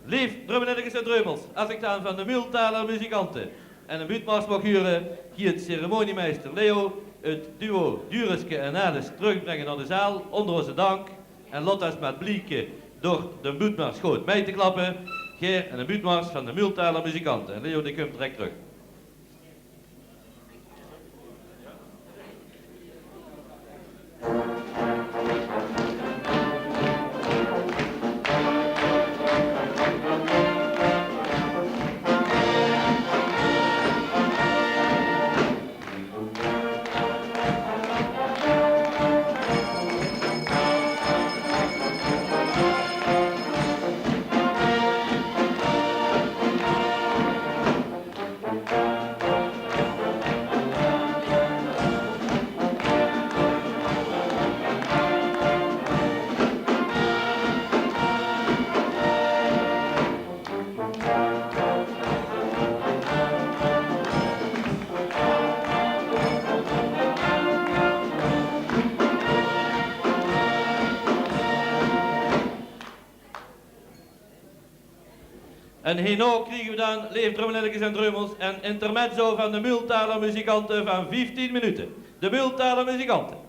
Lief drummenettekens en dreumels, als ik dan van de Multaler muzikanten en een buurtmars mag huren, hier het ceremoniemeester Leo het duo Dureske en Nadis terugbrengen naar de zaal onder onze dank en Lotta's met blieken door de buurtmars goed mee te klappen, Geer en de buurtmars van de Multaler muzikanten. En Leo die komt direct terug. En hierna krijgen we dan leefdrummenettekens en drummels en intermezzo van de Multaler muzikanten van 15 minuten. De Multaler muzikanten.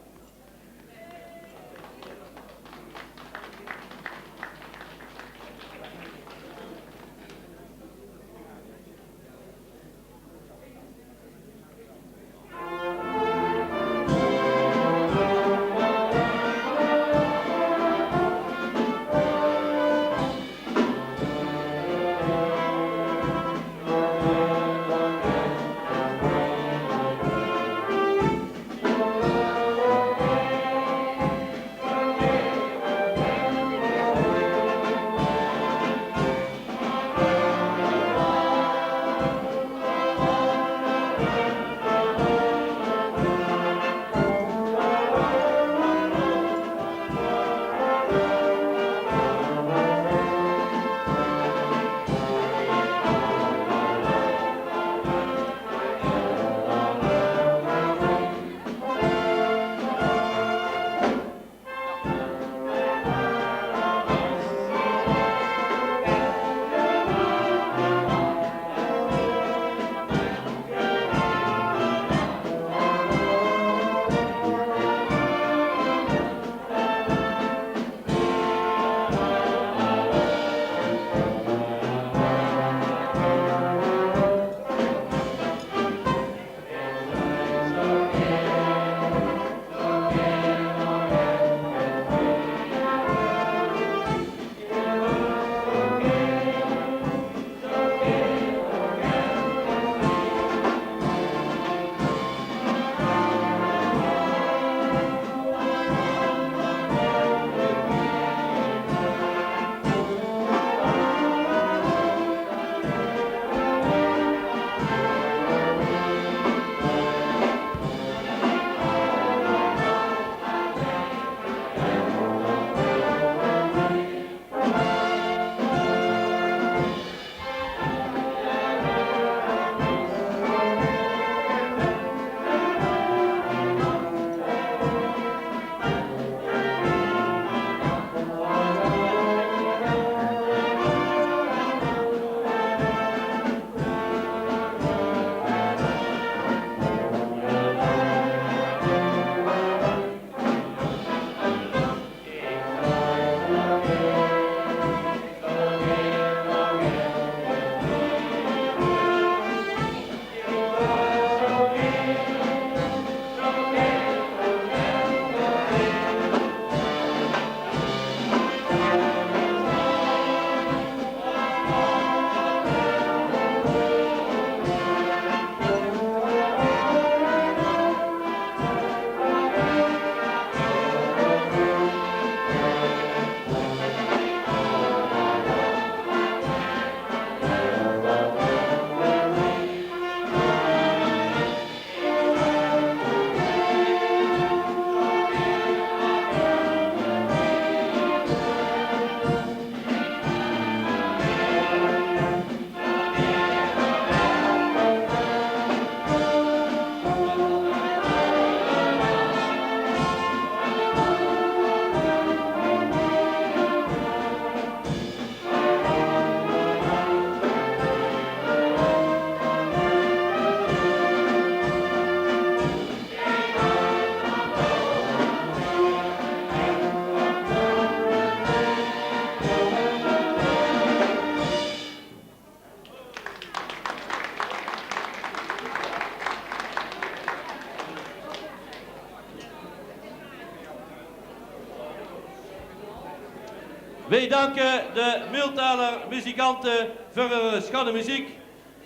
Wij danken de Multaler muzikanten voor hun schone muziek.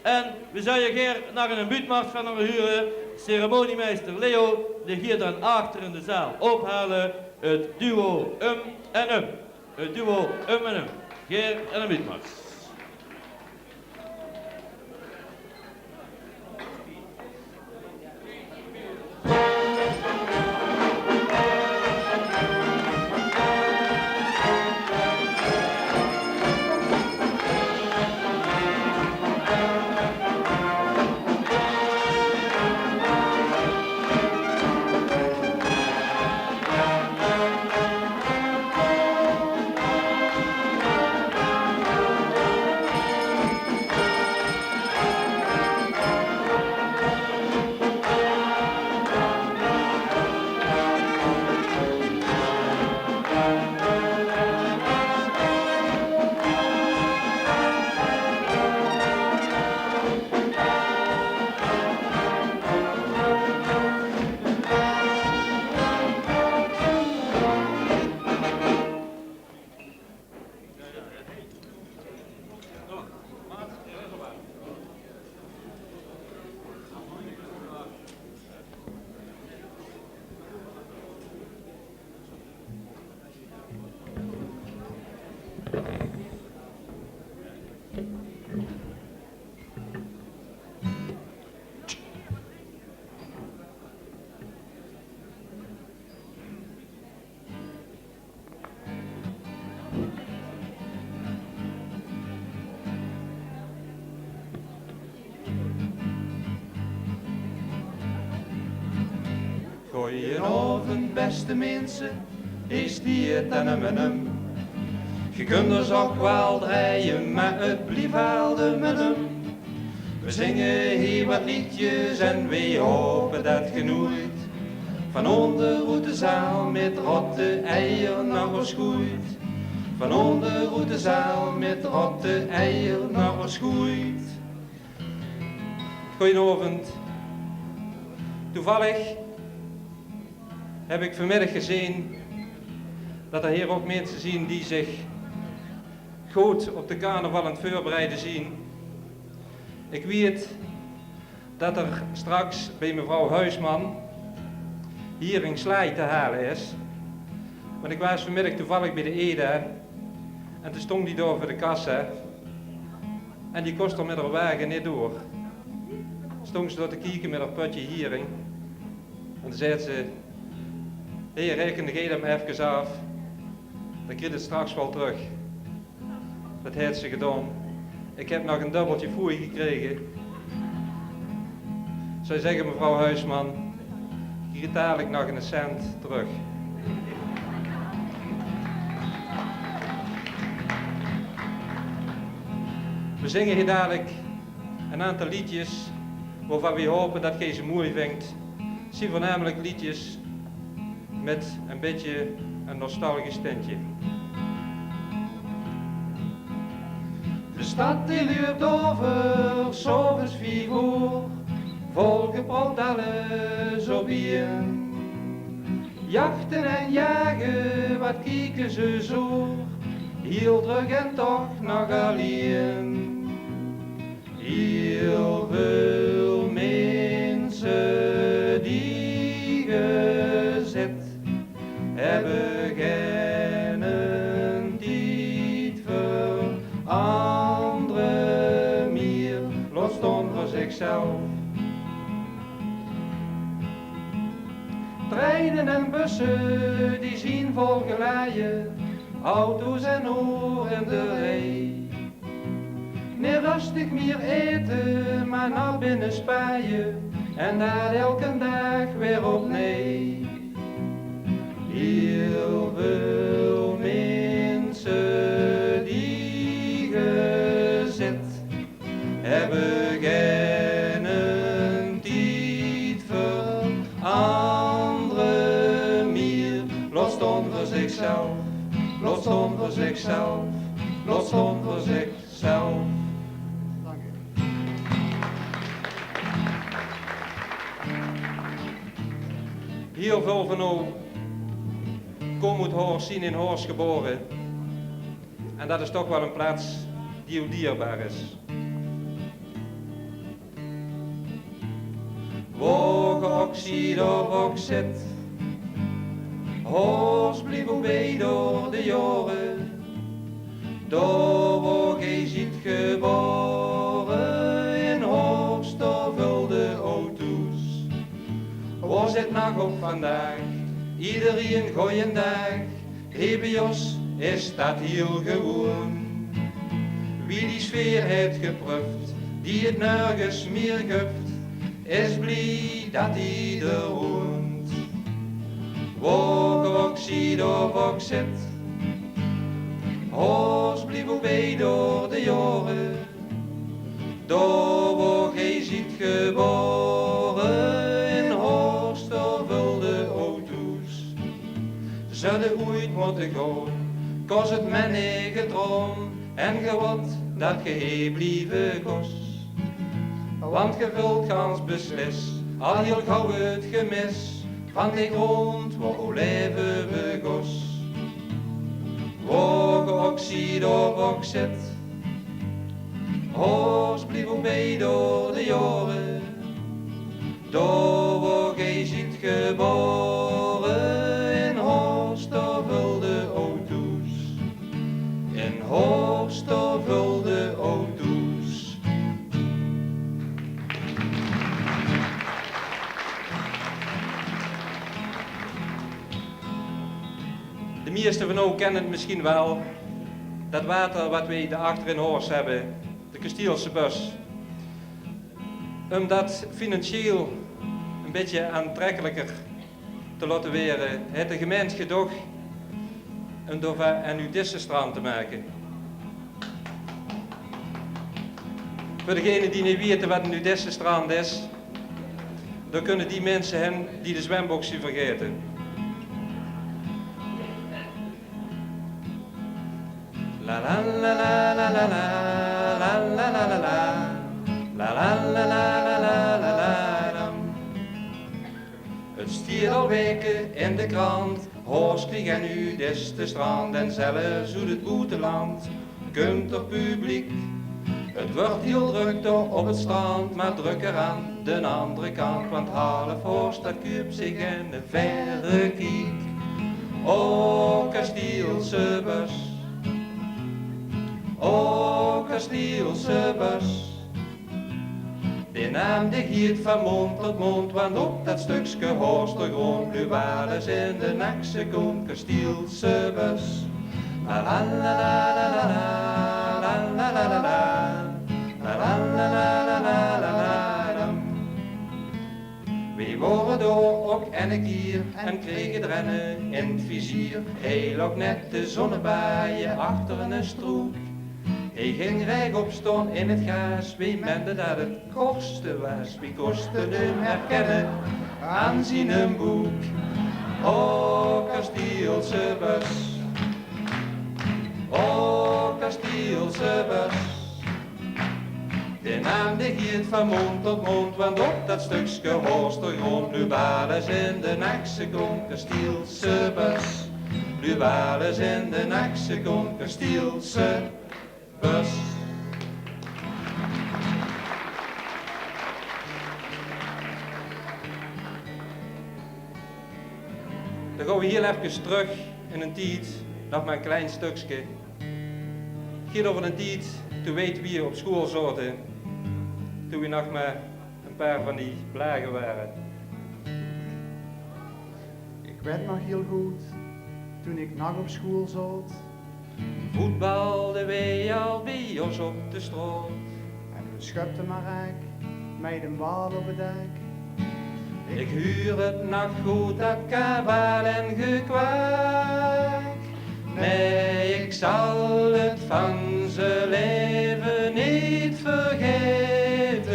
En we zullen hier naar een buurtmars van haar huren. Ceremoniemeester Leo, die hier dan achter in de zaal ophalen. Het duo en Het duo en Geer en een buurtmars. Goedenavond beste mensen, is die het en hem. Je kunt er ook wel draaien, maar het blijft wel met hem. We zingen hier wat liedjes en we hopen dat genoeit. Van onder de zaal met rotte eieren naar ons groeit. Van onder de zaal met rotte eieren naar ons groeit. Goedenavond. Toevallig heb ik vanmiddag gezien dat er hier ook mensen zien die zich goed op de carnaval aan het voorbereiden zien. Ik weet dat er straks bij mevrouw Huisman hier een slaai te halen is. Want ik was vanmiddag toevallig bij de Ede en toen stond die door voor de kassa en die kost er met haar wagen niet door. Stond ze door te kijken met haar potje hiering en toen zei ze: "Hey, reken de hem even af, dan krijg je het straks wel terug." Dat heeft ze gedaan. Ik heb nog een dubbeltje foei gekregen. Zij zeggen mevrouw Huisman, je krijgt dadelijk nog een cent terug. We zingen hier dadelijk een aantal liedjes waarvan we hopen dat je ze mooi vindt. Het zijn voornamelijk liedjes met een beetje een nostalgisch tintje. De stad die loopt over, 's avonds 4 uur, volgepropt alles op een. Jachten en jagen, wat kijken ze zo, heel druk en toch nog alleen. Heel veel mensen die gezet hebben geen tijd voor anderen meer, los staan voor zichzelf. Treinen en bussen die zien vol geleien, auto's en oren de rij. Niet rustig meer eten, maar naar binnen spaaien en daar elke dag weer opnieuw. Heel veel mensen die gezet hebben geen tijd voor anderen meer. Los staan voor zichzelf, los staan voor zichzelf, los staan voor zichzelf. Heel veel van u komen uit Horst, zijn in Horst geboren. En dat is toch wel een plaats die u dierbaar is. Wogen ook ziet of ook zit, Horst blief ook bij door de jaren. Door wo gij ziet geboren, in Horst door vulde auto's. Waar zit nog op vandaag, iedereen goeiedag, Hebios is dat heel gewoon. Wie die sfeer heeft geproefd, die het nergens meer geeft, is blij dat hij er woont. Waar ook ziet of ook zit, Horst blief ook bij door de jaren. Door waar gij ziet geboren, in Horst door vulde auto's. Zullen ooit moeten gaan, kost het mijn eigen droom, en gewot dat ge blijven kost. Want ge vult gans beslist, al heel gauw het gemis, van die grond waar o leven we gos. Waar ge ook ziet of ook zit, Horst blief ook bij door de jaren. Door waar gij ziet geboren, in Horst door vulde auto's. In Horst door vulde auto's. De meesten van u kennen het misschien wel, dat water wat wij daarachter in Horst hebben, de Kastielse bus. Om dat financieel een beetje aantrekkelijker te laten weren, heeft de gemeente gedacht om daar een nudistenstrand te maken. Voor degenen die niet weten wat een nudistenstrand is, dan kunnen die mensen hen die de zwemboxje vergeten. La la la la la la la la la la la la la la la la la la. Het stiert al weken in de krant, Horst en nu des de strand en zelfs uit het buitenland komt er publiek. Het wordt heel druk door op het strand, maar drukker aan de andere kant, want half Horst dat koopt zich in de verre kiek. O Kastielse bus, o Kastielse bus, die naam die giet van mond tot mond, want op dat stukje Horstergrond nu alles in de nakse komt. Kastielse bus, la la la la la la la la la la la la la la la. We worden door ook en een keer en kregen rennen in het vizier. Heel ook net de zonnebaaien achter een strook. Hij ging rechtop staan in het gaas, wie meende dat het kortste was. Wie kostte hem herkennen aan zijn boek. O Kastielse bus, o Kastielse bus. De naam die giet van mond tot mond, want op dat stukje Horstergrond nu alles in de nakse komt. Kastielse bus, nu alles in de nakse komt. Kastielse bus. Dan gaan we heel even terug in een tijd, nog maar een klein stukje. Het gaat over een tijd, toen weten we op school zaten, toen we nog maar een paar van die blagen waren. Ik weet nog heel goed, toen ik nog op school zat. Voetbalden wij al bij ons op de straat. En we schupten maar rijk, met een bal op het dek. Ik huur het nog goed, dat kabaal en gekwaak. Nee, ik zal het van zijn leven niet vergeten.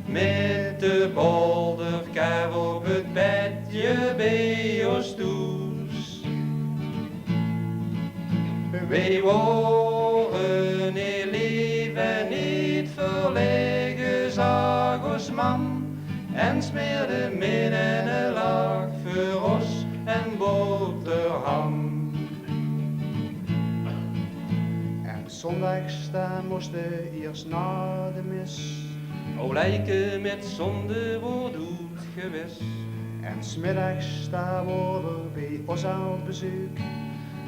Met de bolderkar op het bedje bij ons toes. Wij waren heel lief en niet verlegen, zag ons man. En smeerde min en een laag voor ons en boterham. zondags daar moesten eerst na de mis. O lijken met zonde wordt doet gewis. En 's middags daar worden bij ons al bezoek.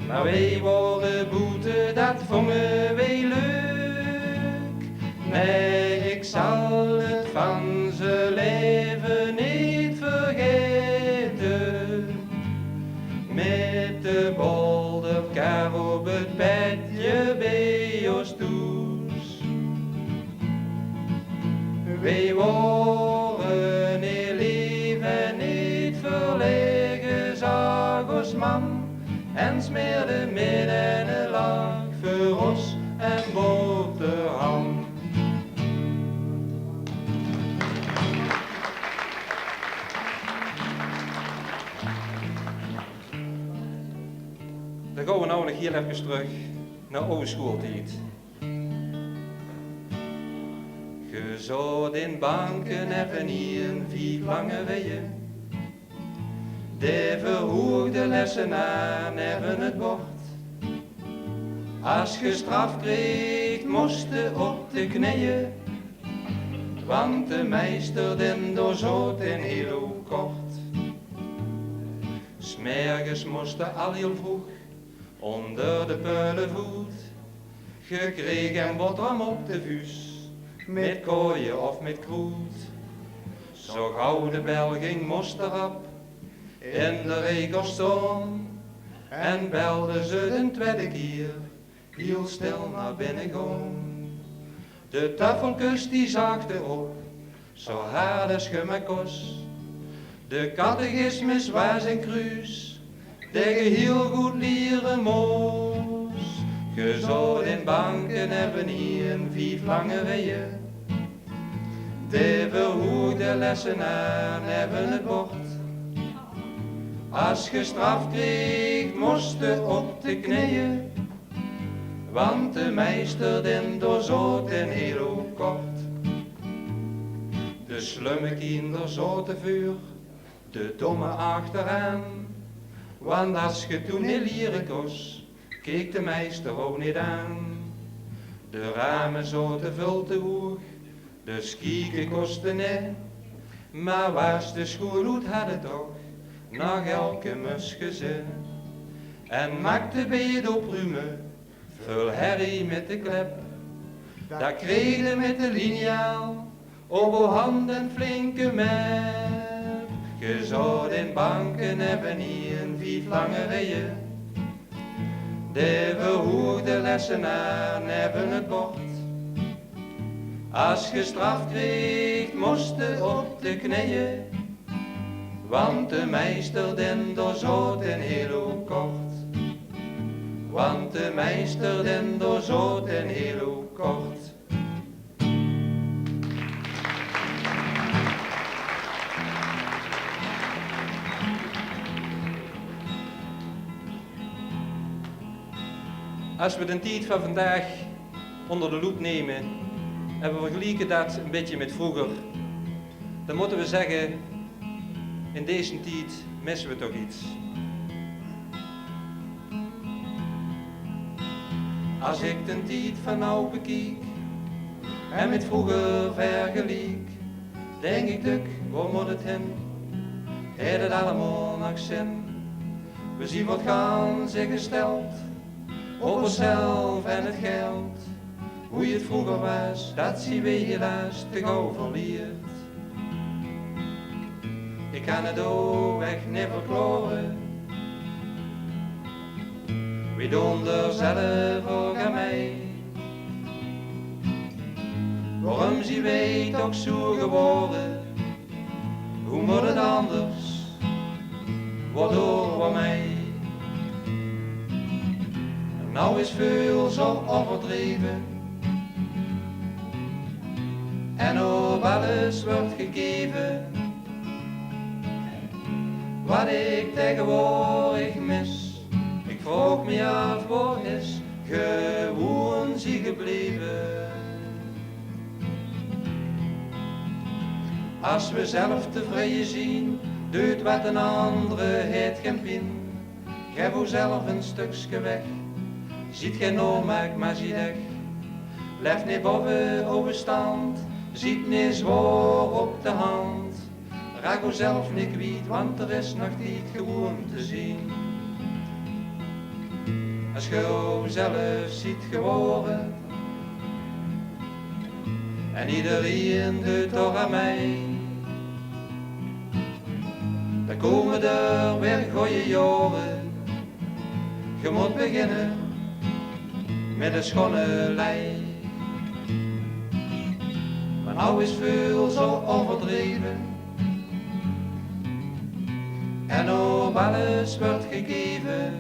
Maar wij worden boete, dat vonden wij leuk. Nee, ik zal het van z'n leven niet vergeten. Met de bolderkar op het bedje bij ons toes. Wij worden in leven niet verlegen, zag ons man. En smeerde midden een lach voor ons en boterham. Dan gaan we nou nog heel even terug naar oude schooltijd. Je zat in banken even hier in 4 lange weeën. De verhoogde lessenaar neven het bord. Als je straf kreeg, moest je op de knieën. Want de meester den doorzoot in heel kort. 'S Mergens moest al heel vroeg onder de peulenvoet. Je kreeg een boterham op de vuus, met kooien of met kroet. Zo gauw de bel ging moest erop. In de regen stond en belden ze de tweede keer, heel stil naar binnen gaan. De tafelkus die zaagde op, zo hard als gemekos. De catechismus was een kruis, dat je heel goed leren moest. Je zou in banken hebben hier in 4 lange weeën. De verhoogde lessenaar hebben het bord. Als je straf kreeg, moest je op de knieën. Want de meester den doorzoot en heel kort. De slumme kinder zoten vuur, de domme achteraan. Want als je toen heel leren kost, keek de meester ook niet aan. De ramen zoten veel te hoog, de skieken kostten net. Maar was de schoolhoed hadden toch nog elke mus gezin. En maakte bij het opruimen veel herrie met de klep. Daar kreeg je met de liniaal op uw handen flinke mep. Je zou in banken hebben hier in 4 lange weeën. De verhoogde lessenaar hebben het bord. Als je straf kreeg, moest je op de knieën. Want de meester den doorzoot en heel kort. Want de meester den doorzoot en heel kort. Als we de tijd van vandaag onder de loep nemen en we vergelijken dat een beetje met vroeger, dan moeten we zeggen, in deze tijd missen we toch iets. Als ik de tijd van nou bekijk en met vroeger vergelijk, denk ik duk, waar moet het heen? Heeft het allemaal nog zin? We zien wat ganzen gesteld op onszelf en het geld. Hoe je het vroeger was, dat zien we helaas te gauw verleerd. Ik kan het ook echt niet verklaren. Wie doen er zelf ook aan mij? Waarom zijn wij toch zo geworden? Hoe moet het anders? Waardoor voor mij? Nou is veel zo overdreven. En op alles wordt gegeven. Wat ik tegenwoordig mis. Ik vroeg me af, waar is gewoon zie gebleven? Als we zelf tevreden zien, doet wat een andere het geen pin. Geef zelf een stukje weg, ziet geen oormerk, maar ziet echt. Lef niet boven overstand, ziet niet zwaar op de hand. Raak u zelf niet kwijt, want er is nog niet gewoon te zien. Als je zelf ziet geworden, en iedereen doet toch aan mij, dan komen er weer goeie jaren. Je moet beginnen met een schone lei. Maar nou is veel zo overdreven en op alles wordt gegeven.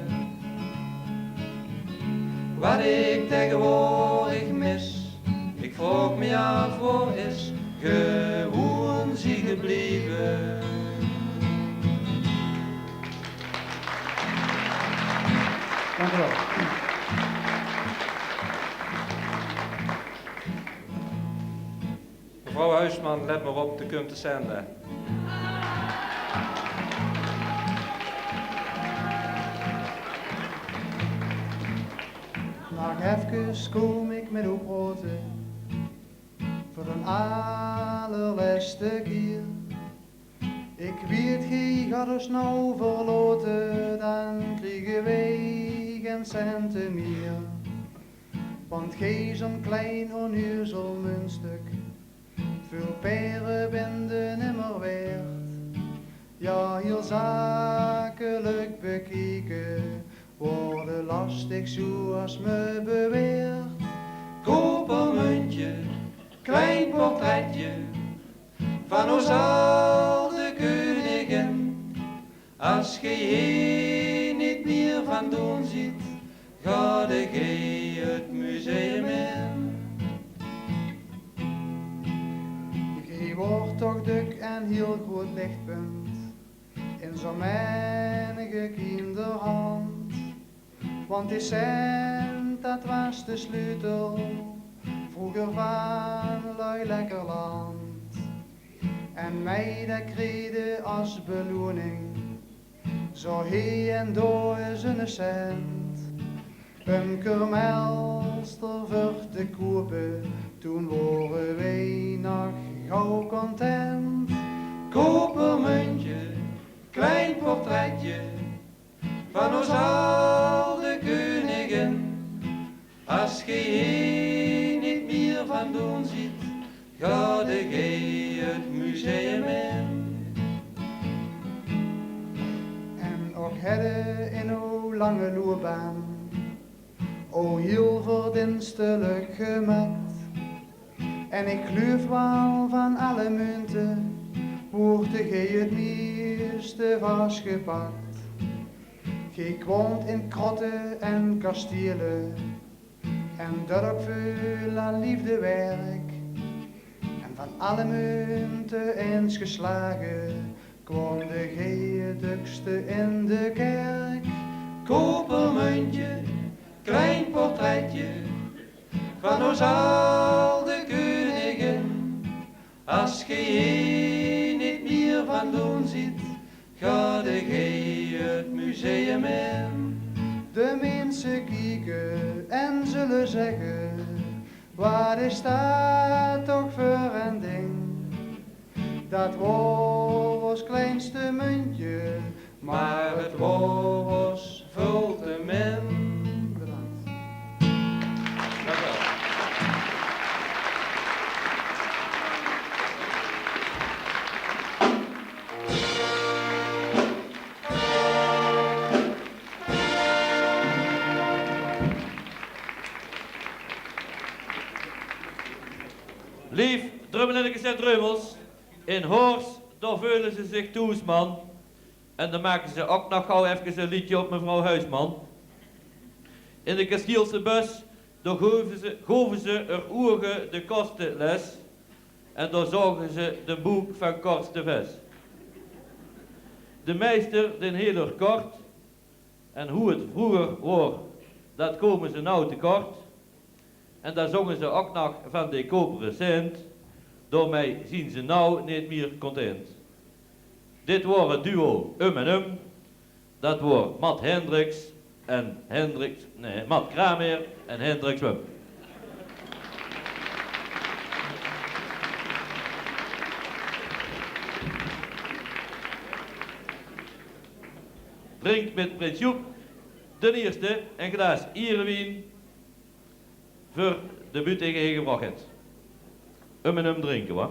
Wat ik tegenwoordig mis, ik vroeg me af voor is gewoon zie gebleven. Dank u wel. Mevrouw Huisman, let maar op, te kunt te zenden. Nog even kom ik met uw broten voor een allerlaatste keer. Ik weet, gij gaat ons nou verloten, dan krijgen wij geen centen meer. Want gij zo'n klein onhuzel muntstuk, veel peren bende nimmer waard. Ja, heel zakelijk bekeken, worden lastig zoals me beweert. Kopermuntje, klein portretje van ons oude koningin. Als ge hier niet meer van doen ziet, ga gij het museum in. Gij wordt toch dik en heel groot lichtpunt in zo'n menige kinderhand. Want die cent, dat was de sleutel vroeger van lui lekker land. En mij dat kreeg als beloning, zo heen en door zijn cent. Een kermelster voor te kopen, toen waren wij nog gauw content. Kopermuntje, klein portretje van ons oude koningin. Als ge hier niet meer van doen ziet, ga gij het museum in. En ook hadden in uw lange loopbaan o heel verdienstelijk gemaakt. En ik geloof wel van alle munten, wordt gij het meeste vastgepakt. Gij woont in krotten en kastelen, en dat ook veel aan liefde werk. En van alle munten eens geslagen, kwam de gij het dukste in de kerk. Kopermuntje, klein portretje van ons oude koningin. Als ge hier niet meer van doen ziet, ga gij het museum in. De mensen kijken en zullen zeggen, wat is dat toch voor een ding? Dat was ons kleinste muntje, Maar het was veel te min. Bedankt. Dank u wel. Lief, drummenennekes en drummels, in Horst, daar veulen ze zich toes, man. En dan maken ze ook nog gauw even een liedje op mevrouw Huisman. In de Kastielse bus, daar goven ze er oerge de kostenles. En daar zorgen ze de boek van Kort de Ves. De meester, den heel erg kort. En hoe het vroeger was, dat komen ze nou tekort. En daar zongen ze ook nog van de koperen cent. Door mij zien ze nou niet meer content. Dit wordt het duo en dat wordt Matt Hendricks en Mat Kramer en Hendrik Swum. Drinkt met Prins Joep ten eerste een glas Ierewien voor de buurt tegen Hegebracht. En hem drinken, wat?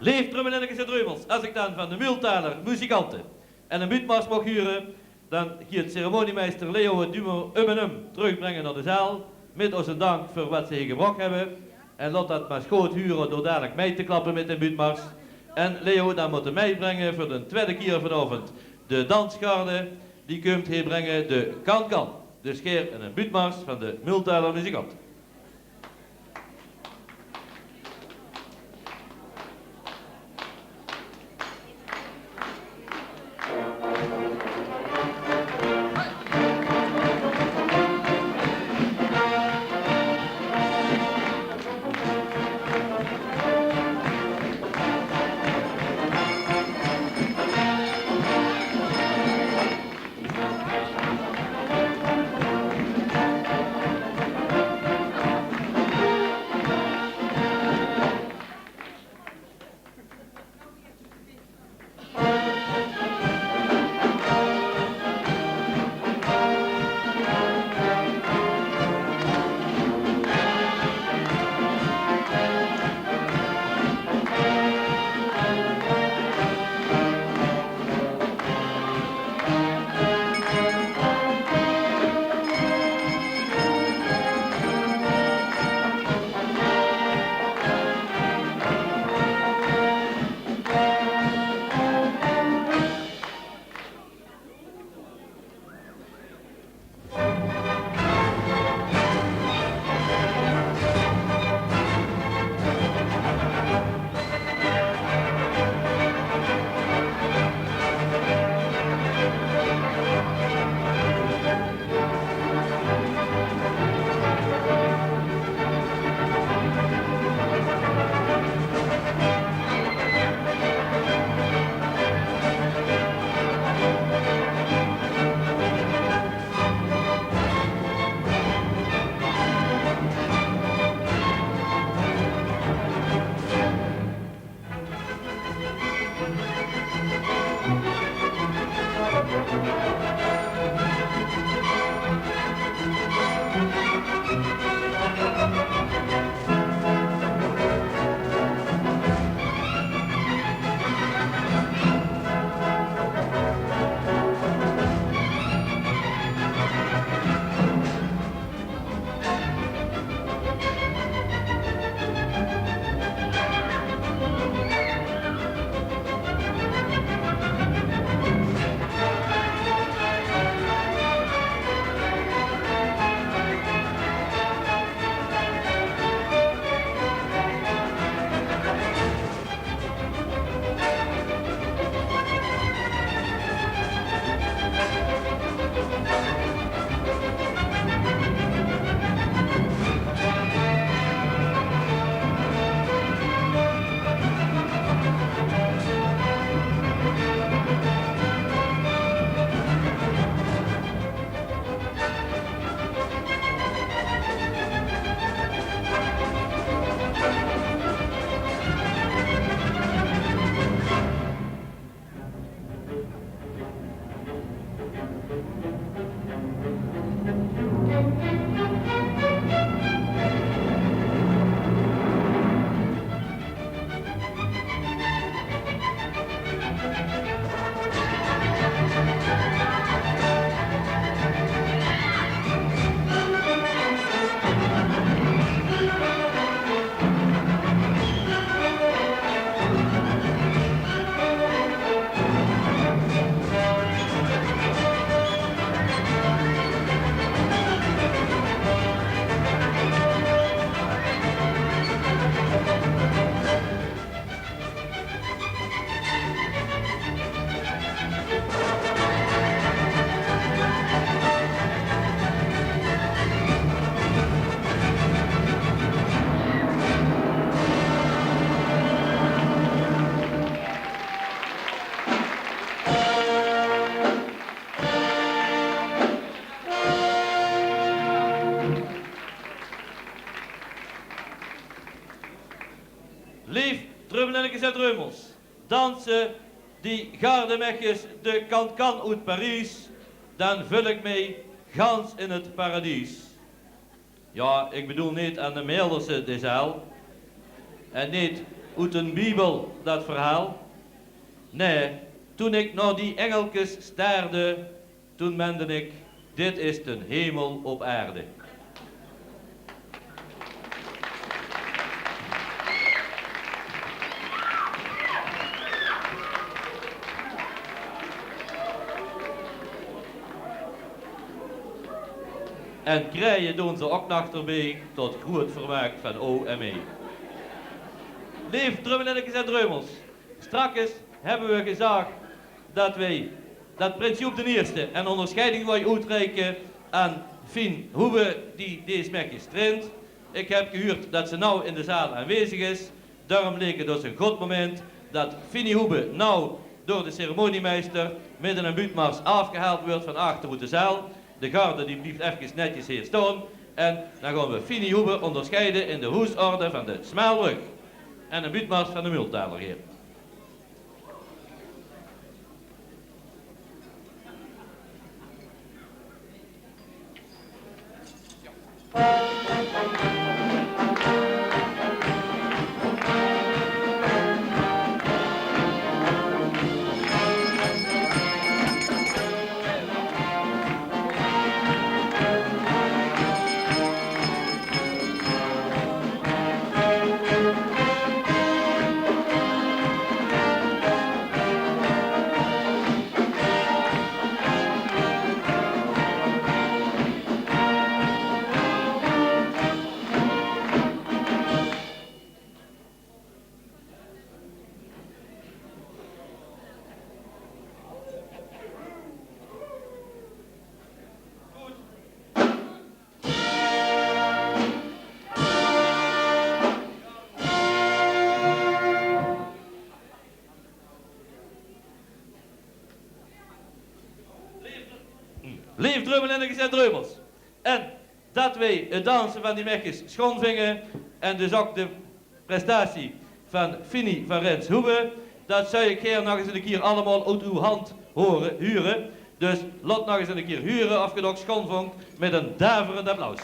Leef Trummelinnikse Dreumels, als ik dan van de Multaler muzikanten en een buurtmars mag huren, dan gaat ceremoniemeester Leo het Dumo terugbrengen naar de zaal, met als een dank voor wat ze hier gebracht hebben. En laat dat maar schoot huren door dadelijk mee te klappen met de buurtmars. En Leo dan moet meebrengen voor de tweede keer vanavond de dansgarde, die komt hier brengen de kan-kan. Dus keer en een buurtmars van de Multaler muzikanten. en Dreumels, dansen die gardemekjes de kan uit Parijs, dan vul ik mee gans in het paradies. Ja, ik bedoel niet aan de Meelderse de zaal, en niet uit een Bijbel dat verhaal. Nee, toen ik naar die engeltjes staarde, toen meende ik, dit is een hemel op aarde. En krijgen doen ze ook nachterbij tot groot vermaak van O en me. Lief drummelennetjes en drummels, straks hebben we gezegd dat Prins Joep de Eerste een onderscheiding wil uitreiken aan Fien Hoebe die deze mekjes traint. Ik heb gehoord dat ze nou in de zaal aanwezig is. Daarom leek het dus een goed moment dat Fien Hoebe nou door de ceremoniemeester midden een buurtmars afgehaald wordt van achter uit de zaal. De garde die blijft even netjes hier staan. En dan gaan we Fien Hoebe onderscheiden in de hoesorde van de Smaalbrug. En een buurtmars van de Multaler hier. Lief drummelennetjes en drummels. En dat wij het dansen van die mekjes schoon vingen en dus ook de prestatie van Fini van Rens Hoebe, dat zou ik hier nog eens een keer allemaal uit uw hand horen, huren. Dus laat nog eens een keer huren of je het ook schoon vond met een daverend applaus.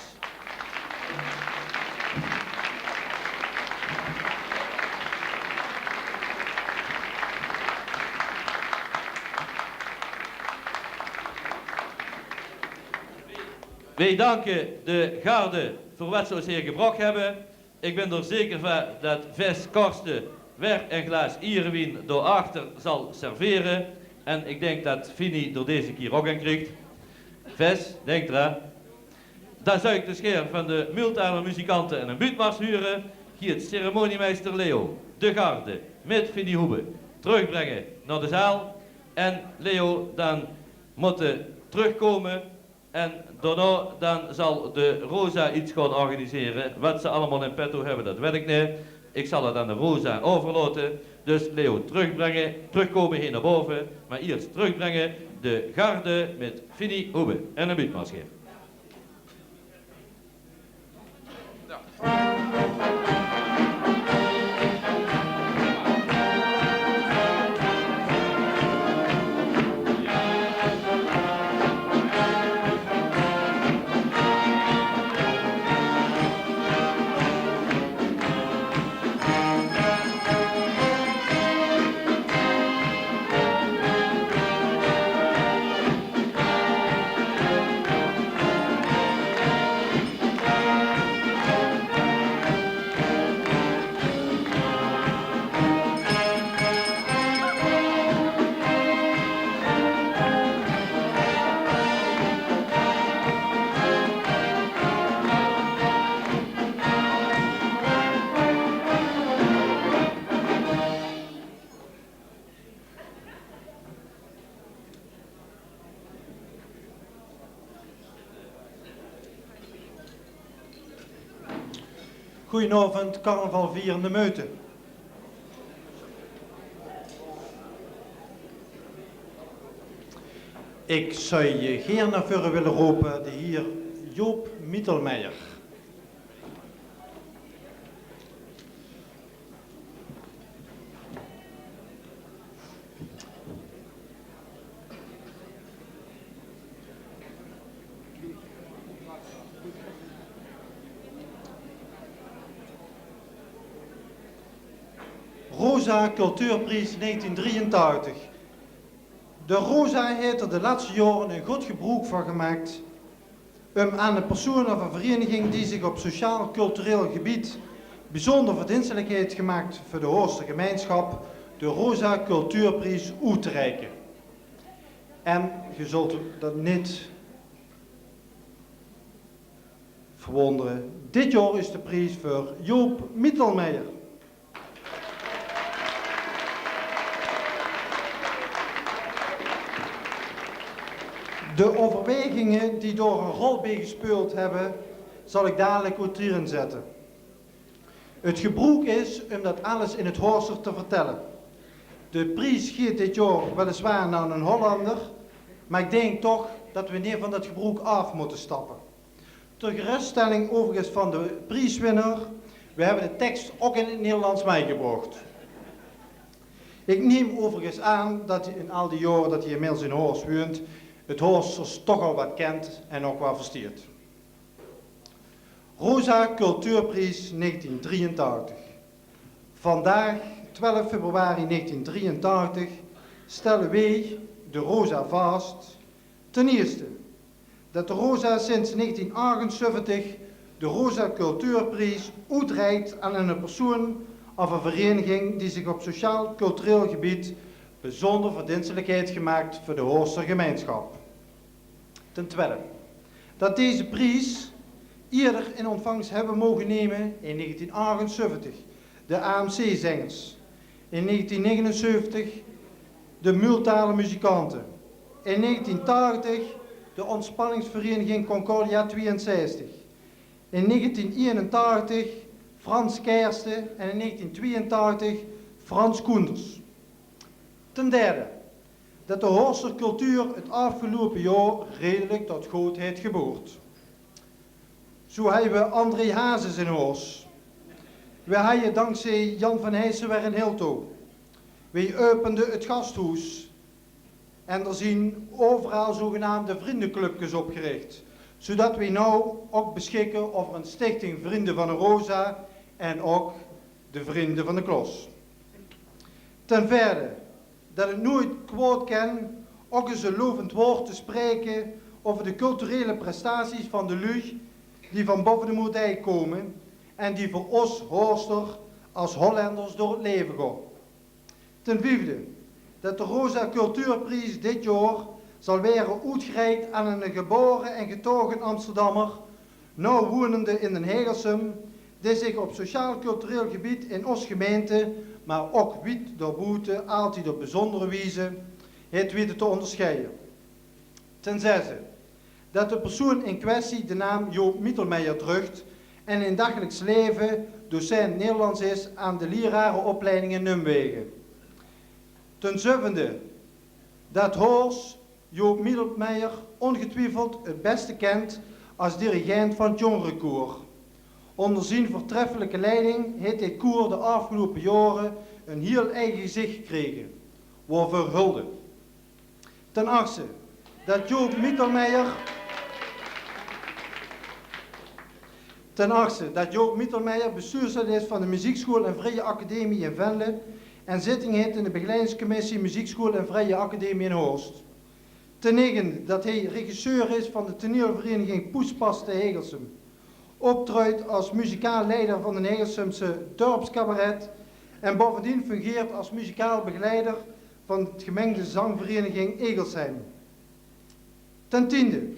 Wij danken de garde voor wat ze ons hier gebracht hebben. Ik ben er zeker van dat Ves Korsten weer een glas Ierewien daarachter zal serveren. En ik denk dat Fini er deze keer ook aan krijgt. Ves, denk eraan. Dan zou ik de scheer van de Multaler muzikanten en een buurtmars huren. Hier het ceremoniemeester Leo, de garde, met Fini Hoebe, terugbrengen naar de zaal. En Leo dan moeten terugkomen. En daarna dan zal de Rosa iets gaan organiseren. Wat ze allemaal in petto hebben, dat weet ik niet. Ik zal het aan de Rosa overlaten. Dus Leo terugbrengen, terugkomen hier naar boven. Maar eerst terugbrengen de garde met Fini Hoebe en een buurtmarsgeer. Goedenavond, carnavalvierende meuten. Ik zou je geen naar voren willen roepen, de heer Joop Mittelmeijer. Rosa Cultuurprijs 1983. De Rosa heeft er de laatste jaren een goed gebruik van gemaakt om aan een persoon of een vereniging die zich op sociaal-cultureel gebied bijzonder verdienstelijkheid gemaakt voor de hoogste gemeenschap de Rosa Cultuurprijs uit te reiken. En je zult dat niet verwonderen. Dit jaar is de prijs voor Joop Mittelmeijer. De overwegingen die door een rol bij gespeeld hebben, zal ik dadelijk wat hierin zetten. Het gebruik is om dat alles in het Horster te vertellen. De prijs gaat dit jaar weliswaar naar een Hollander, maar ik denk toch dat we niet van dat gebruik af moeten stappen. Ter geruststelling overigens van de prijswinnaar, we hebben de tekst ook in het Nederlands meegebracht. Ik neem overigens aan dat hij in al die jaren dat hij inmiddels in Horst woont, het Horsters toch al wat kent en ook wel versteert. Rosa Cultuurprijs 1983. Vandaag, 12 februari 1983, stellen wij, de Rosa, vast. Ten eerste, dat de Rosa sinds 1978 de Rosa Cultuurprijs uitreikt aan een persoon of een vereniging die zich op sociaal-cultureel gebied bijzonder verdienstelijkheid gemaakt voor de Horster gemeenschap. Ten tweede, dat deze prijs eerder in ontvangst hebben mogen nemen in 1978 de AMC-zangers, in 1979 de Multale muzikanten, in 1980 de ontspanningsvereniging Concordia 62, in 1981 Frans Kersten en in 1982 Frans Koenders. Ten derde, dat de Horster cultuur het afgelopen jaar redelijk tot grootheid geboord. Zo hebben we André Hazes in Horst. We hebben dankzij Jan van Heijsen weer in Hilto. We openden het gasthuis. En er zijn overal zogenaamde vriendenclubjes opgericht. Zodat we nou ook beschikken over een stichting Vrienden van de Rosa en ook de Vrienden van de Klos. Ten vierde, dat het nooit kwaad kan ook eens een lovend woord te spreken over de culturele prestaties van de lui die van boven de Moerdijk komen en die voor ons Horster als Hollanders door het leven gaan. Ten vijfde, dat de Rosa Cultuurprijs dit jaar zal worden uitgereikt aan een geboren en getogen Amsterdammer, nou wonende in Den Hegelsum, die zich op sociaal-cultureel gebied in ons gemeente, maar ook wiet daarbuiten, altijd op bijzondere wijze, het weten te onderscheiden. Ten zesde, dat de persoon in kwestie de naam Joop Mittelmeijer drugt en in dagelijks leven docent Nederlands is aan de lerarenopleiding in Nijmegen. Ten zevende, dat Horst Joop Mittelmeijer ongetwijfeld het beste kent als dirigent van het jongerenkoor. Onder zijn voortreffelijke leiding heeft dit koor de afgelopen jaren een heel eigen gezicht gekregen, waarvoor hulde. Ten achtste, dat Joop Mittelmeijer bestuurslid is van de Muziekschool en Vrije Academie in Venlo en zitting heeft in de begeleidingscommissie Muziekschool en Vrije Academie in Horst. Ten negende, dat hij regisseur is van de toneelvereniging Poespas te Hegelsum. Optreedt als muzikaal leider van de Hegelsumse dorpscabaret en bovendien fungeert als muzikaal begeleider van het gemengde zangvereniging Egelsheim. Ten tiende,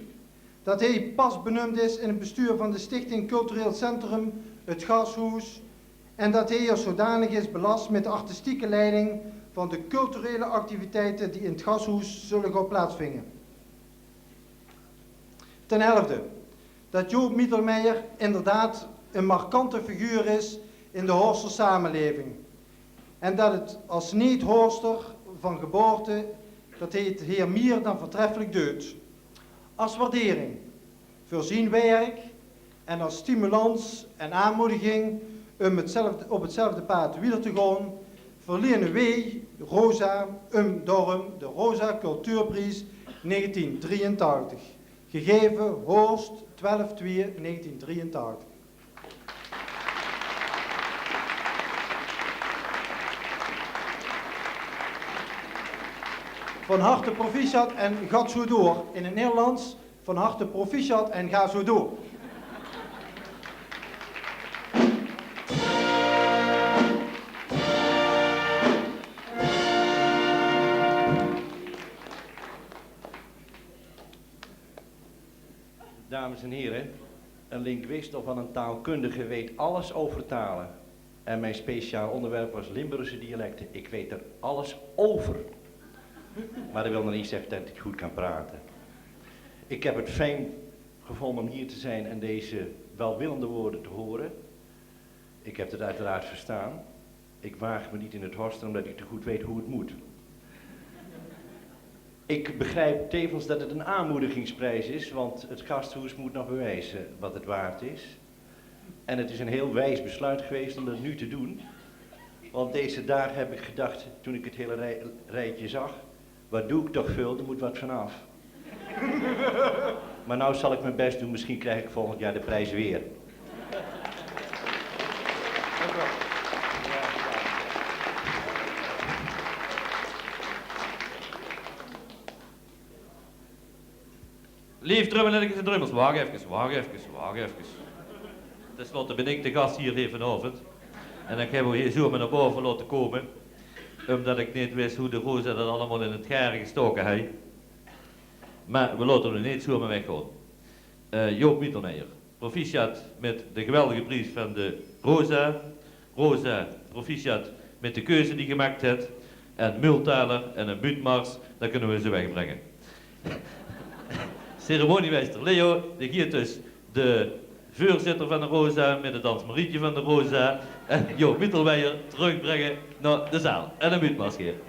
dat hij pas benoemd is in het bestuur van de Stichting Cultureel Centrum, het Gashuis, en dat hij als zodanig is belast met de artistieke leiding van de culturele activiteiten die in het Gashuis zullen gaan plaatsvinden. Ten elfde, dat Joop Mittelmeijer inderdaad een markante figuur is in de Horster samenleving. En dat het als niet-Horster van geboorte, dat hij het heer meer dan voortreffelijk doet. Als waardering voor zijn werk en als stimulans en aanmoediging om op hetzelfde paard weer te gaan, verlenen wij Rosa daarom de Rosa Cultuurprijs 1983. Gegeven Horst 12/2/1983. van harte proficiat en gaat zo door. In het Nederlands, van harte proficiat en ga zo door. Dames en heren, een linguist of een taalkundige weet alles over talen. En mijn speciaal onderwerp was Limburgse dialecten. Ik weet er alles over. Maar dat wil nog niet zeggen dat ik goed kan praten. Ik heb het fijn gevonden om hier te zijn en deze welwillende woorden te horen. Ik heb het uiteraard verstaan. Ik waag me niet in het horsten omdat ik te goed weet hoe het moet. Ik begrijp tevens dat het een aanmoedigingsprijs is, want het gasthuis moet nog bewijzen wat het waard is. En het is een heel wijs besluit geweest om dat nu te doen. Want deze dagen heb ik gedacht, toen ik het hele rijtje zag, wat doe ik toch veel, er moet wat vanaf. Maar nou zal ik mijn best doen, misschien krijg ik volgend jaar de prijs weer. Dank u wel. Lief drummelletjes en drummels, wacht even. Ten slotte ben ik de gast hier vanavond. En ik heb hier zo naar boven laten komen. Omdat ik niet wist hoe de Rosa dat allemaal in het garen gestoken heeft. Maar we laten er niet zomaar weggaan. Joop Mittelmeijer, proficiat met de geweldige prijs van de Rosa. Rosa, proficiat met de keuze die gemaakt heeft. En Multaler en een buutmars, dat kunnen we ze wegbrengen. Ceremoniemeester Leo, die giet dus de voorzitter van de Rosa met het dansmarietje van de Rosa en Joop Mittelmeijer terugbrengen naar de zaal. En een buutmars geven.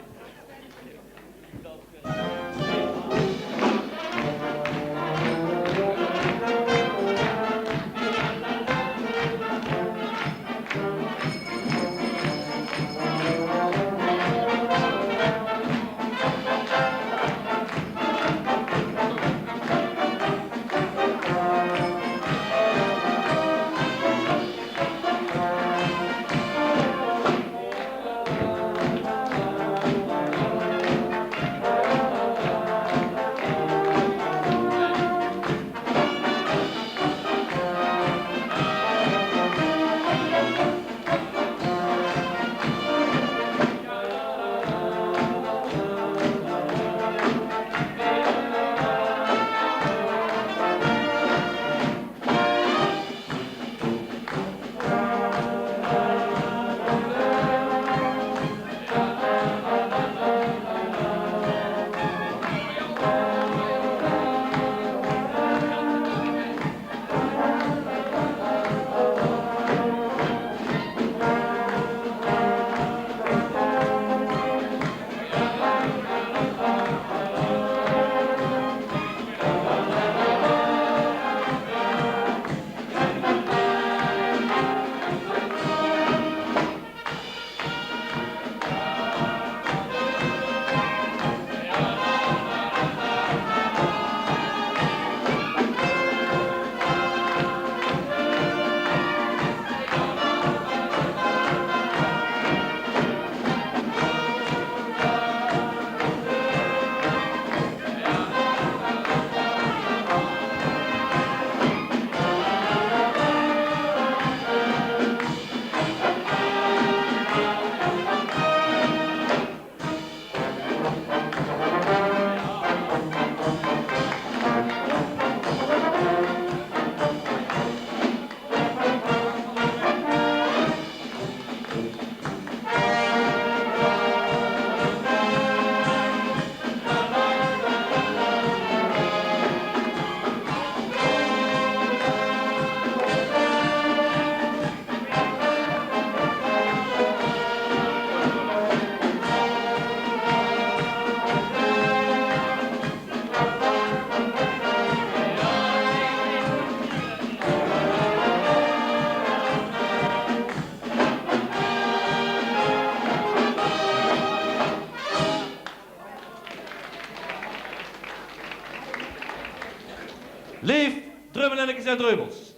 Lief drummelennetjes en drummels,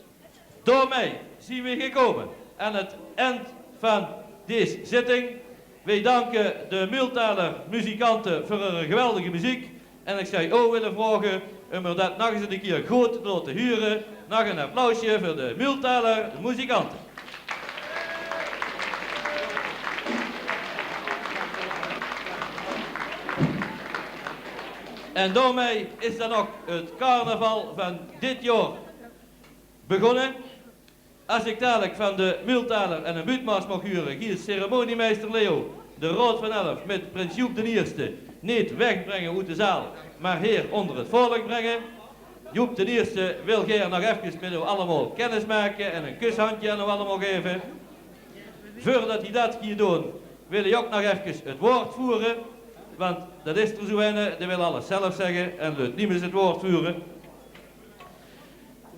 door mij zien we gekomen aan het eind van deze zitting Wij danken de Multaler muzikanten voor hun geweldige muziek. En ik zou ook willen vragen om er dat nog eens een keer goed te laten huren. Nog een applausje voor de Multaler muzikanten. En daarmee is dan ook het carnaval van dit jaar begonnen. Als ik dadelijk van de Multaler en een buurtmaas mag huren, hier is ceremoniemeester Leo, de Raad van Elf met prins Joep de Eerste, niet wegbrengen uit de zaal, maar hier onder het volk brengen. Joep de Eerste wil graag nog even met u allemaal kennis maken en een kushandje aan u allemaal geven. Voordat hij dat hier doet, wil hij ook nog even het woord voeren, want dat is er zo een, die wil alles zelf zeggen en laat niemand het woord voeren.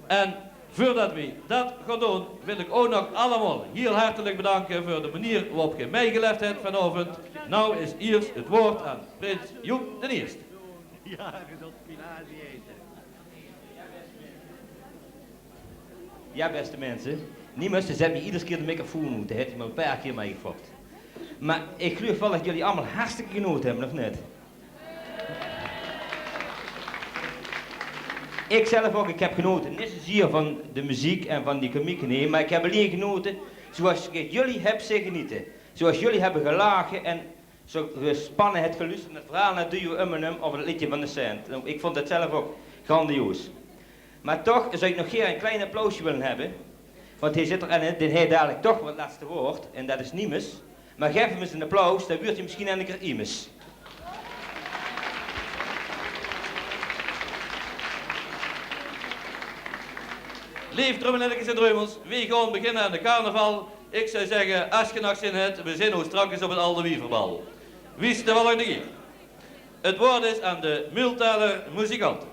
En voordat we dat gaan doen, wil ik ook nog allemaal heel hartelijk bedanken voor de manier waarop je meegelegd hebt vanavond. Nou is eerst het woord aan prins Joep de Eerste. Ja, je zult spinazie eten. Ja, beste mensen. Niemand, ze hebben iedere keer de microfoon moeten. Dat heeft hij me een paar keer meegefokt. Maar ik geloof wel dat jullie allemaal hartstikke genoten hebben, of net? Ik zelf ook, ik heb genoten. Niet zozeer van de muziek en van die komieken, nee, maar ik heb alleen genoten zoals ik jullie heb zien genieten. Zoals jullie hebben gelachen en zo gespannen het geluisterd naar het verhaal naar Duo Ummenum of het liedje van de Cent. Ik vond het zelf ook grandioos. Maar toch zou ik nog geen een klein applausje willen hebben. Want hij zit er en hij heeft dadelijk toch wat laatste woord en dat is Niemes. Maar geef hem eens een applaus, dan wordt hij misschien een keer Imes. Lief drummenelletjes en drummels, we gaan beginnen aan de carnaval. Ik zou zeggen, als je nog zin hebt, we zijn hoe strakjes op het Alde Wieverbal. Wie is de volgende keer? Het woord is aan de Multaler muzikanten.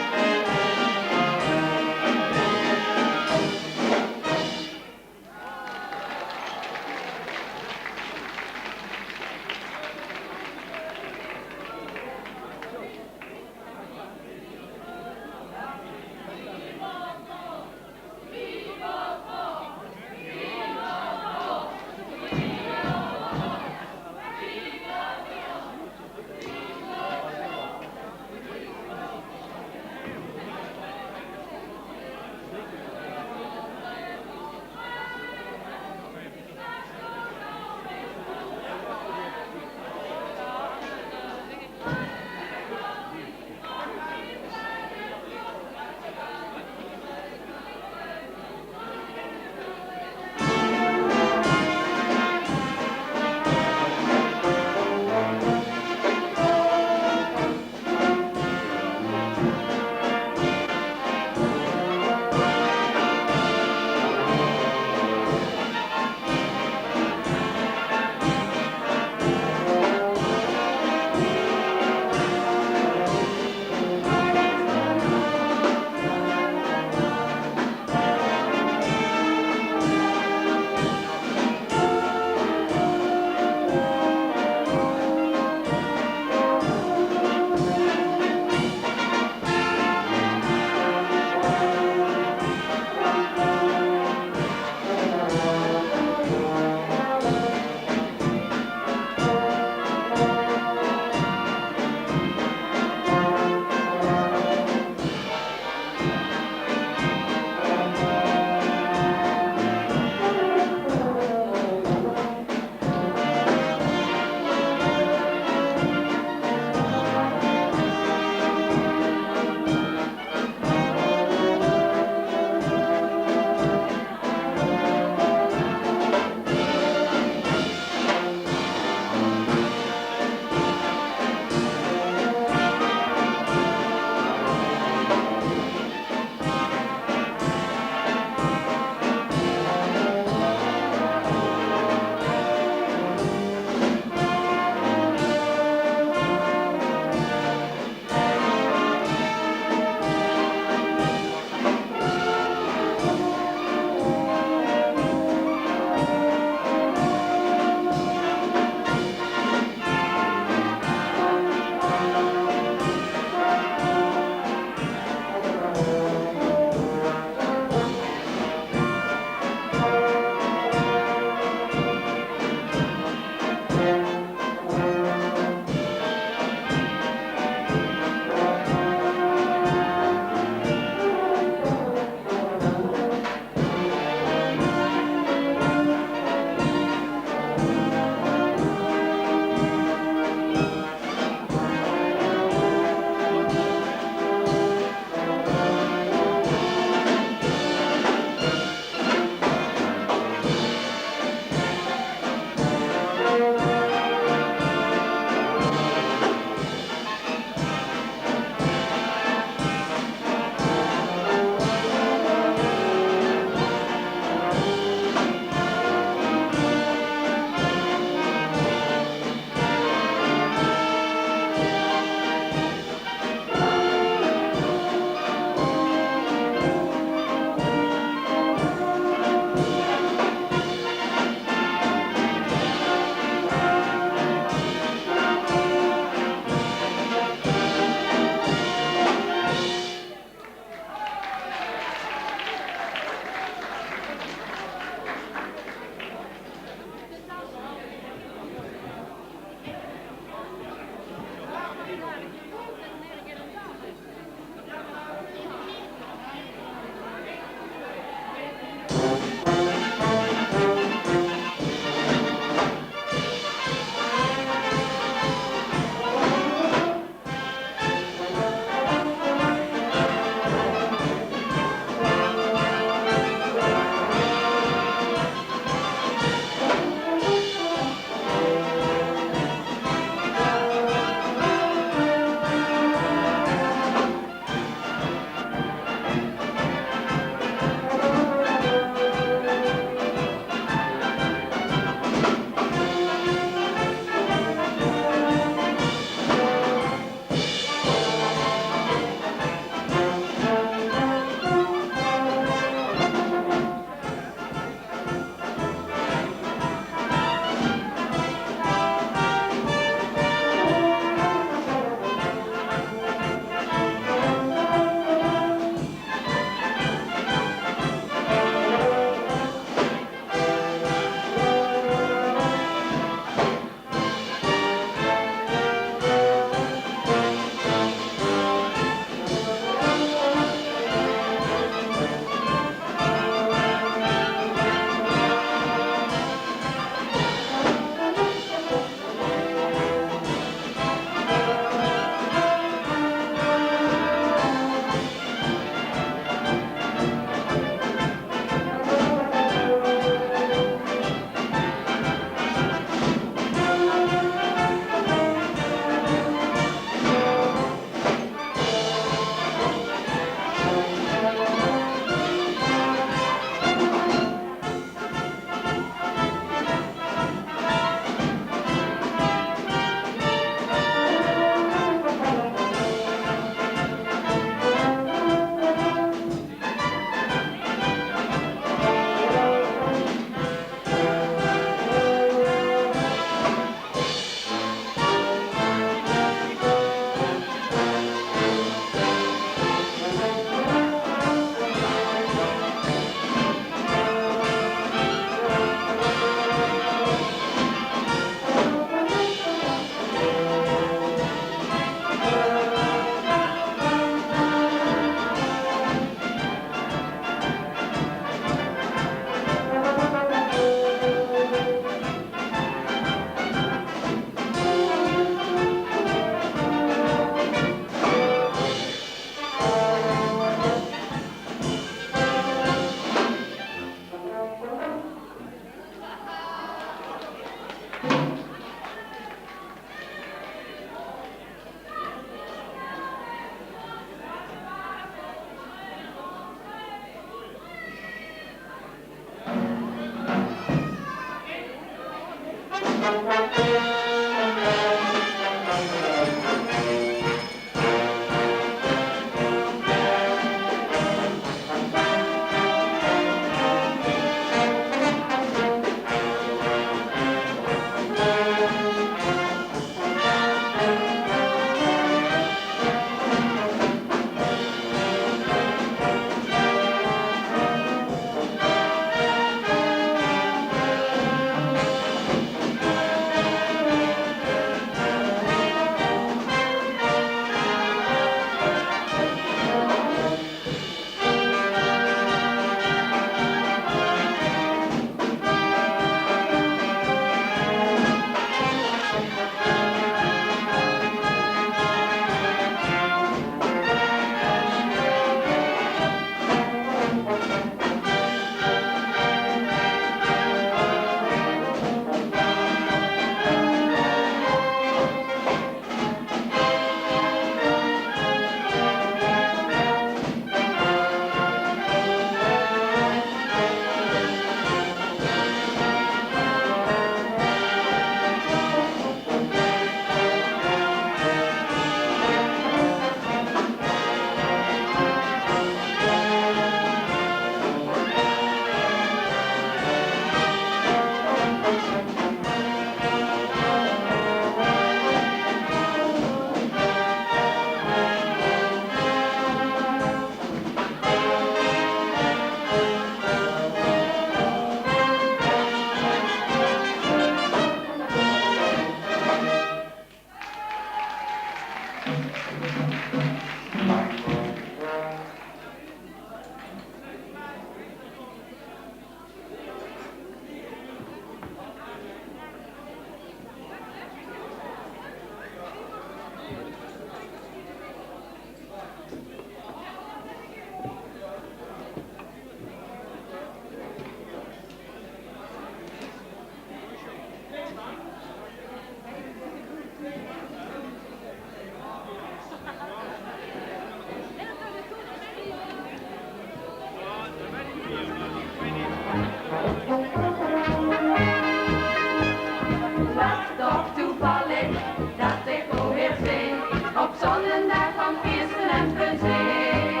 Was toch toevallig dat ik alweer zee op zondag van Kirsten en Penzee.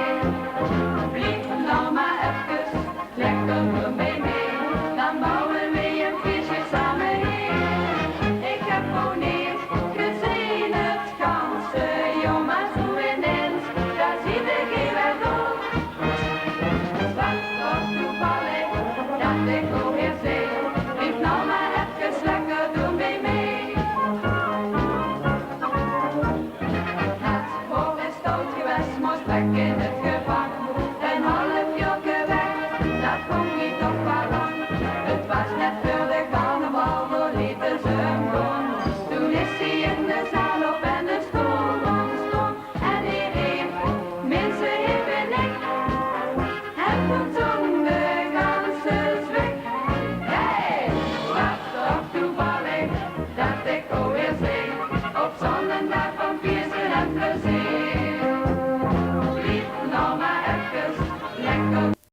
Blijf nou maar even lekker met mij mee, dan bouwen we een feestje samen heen. Ik heb Poneer gezien het ganse, jongens hoe ineens, daar zie ik hier wel door. Was toch toevallig dat ik alweer zee, blijf nou maar even lekker doen bij mij. Het voor is stout geweest, moest weg in het gevangen. Een half jaar weg, dat kon niet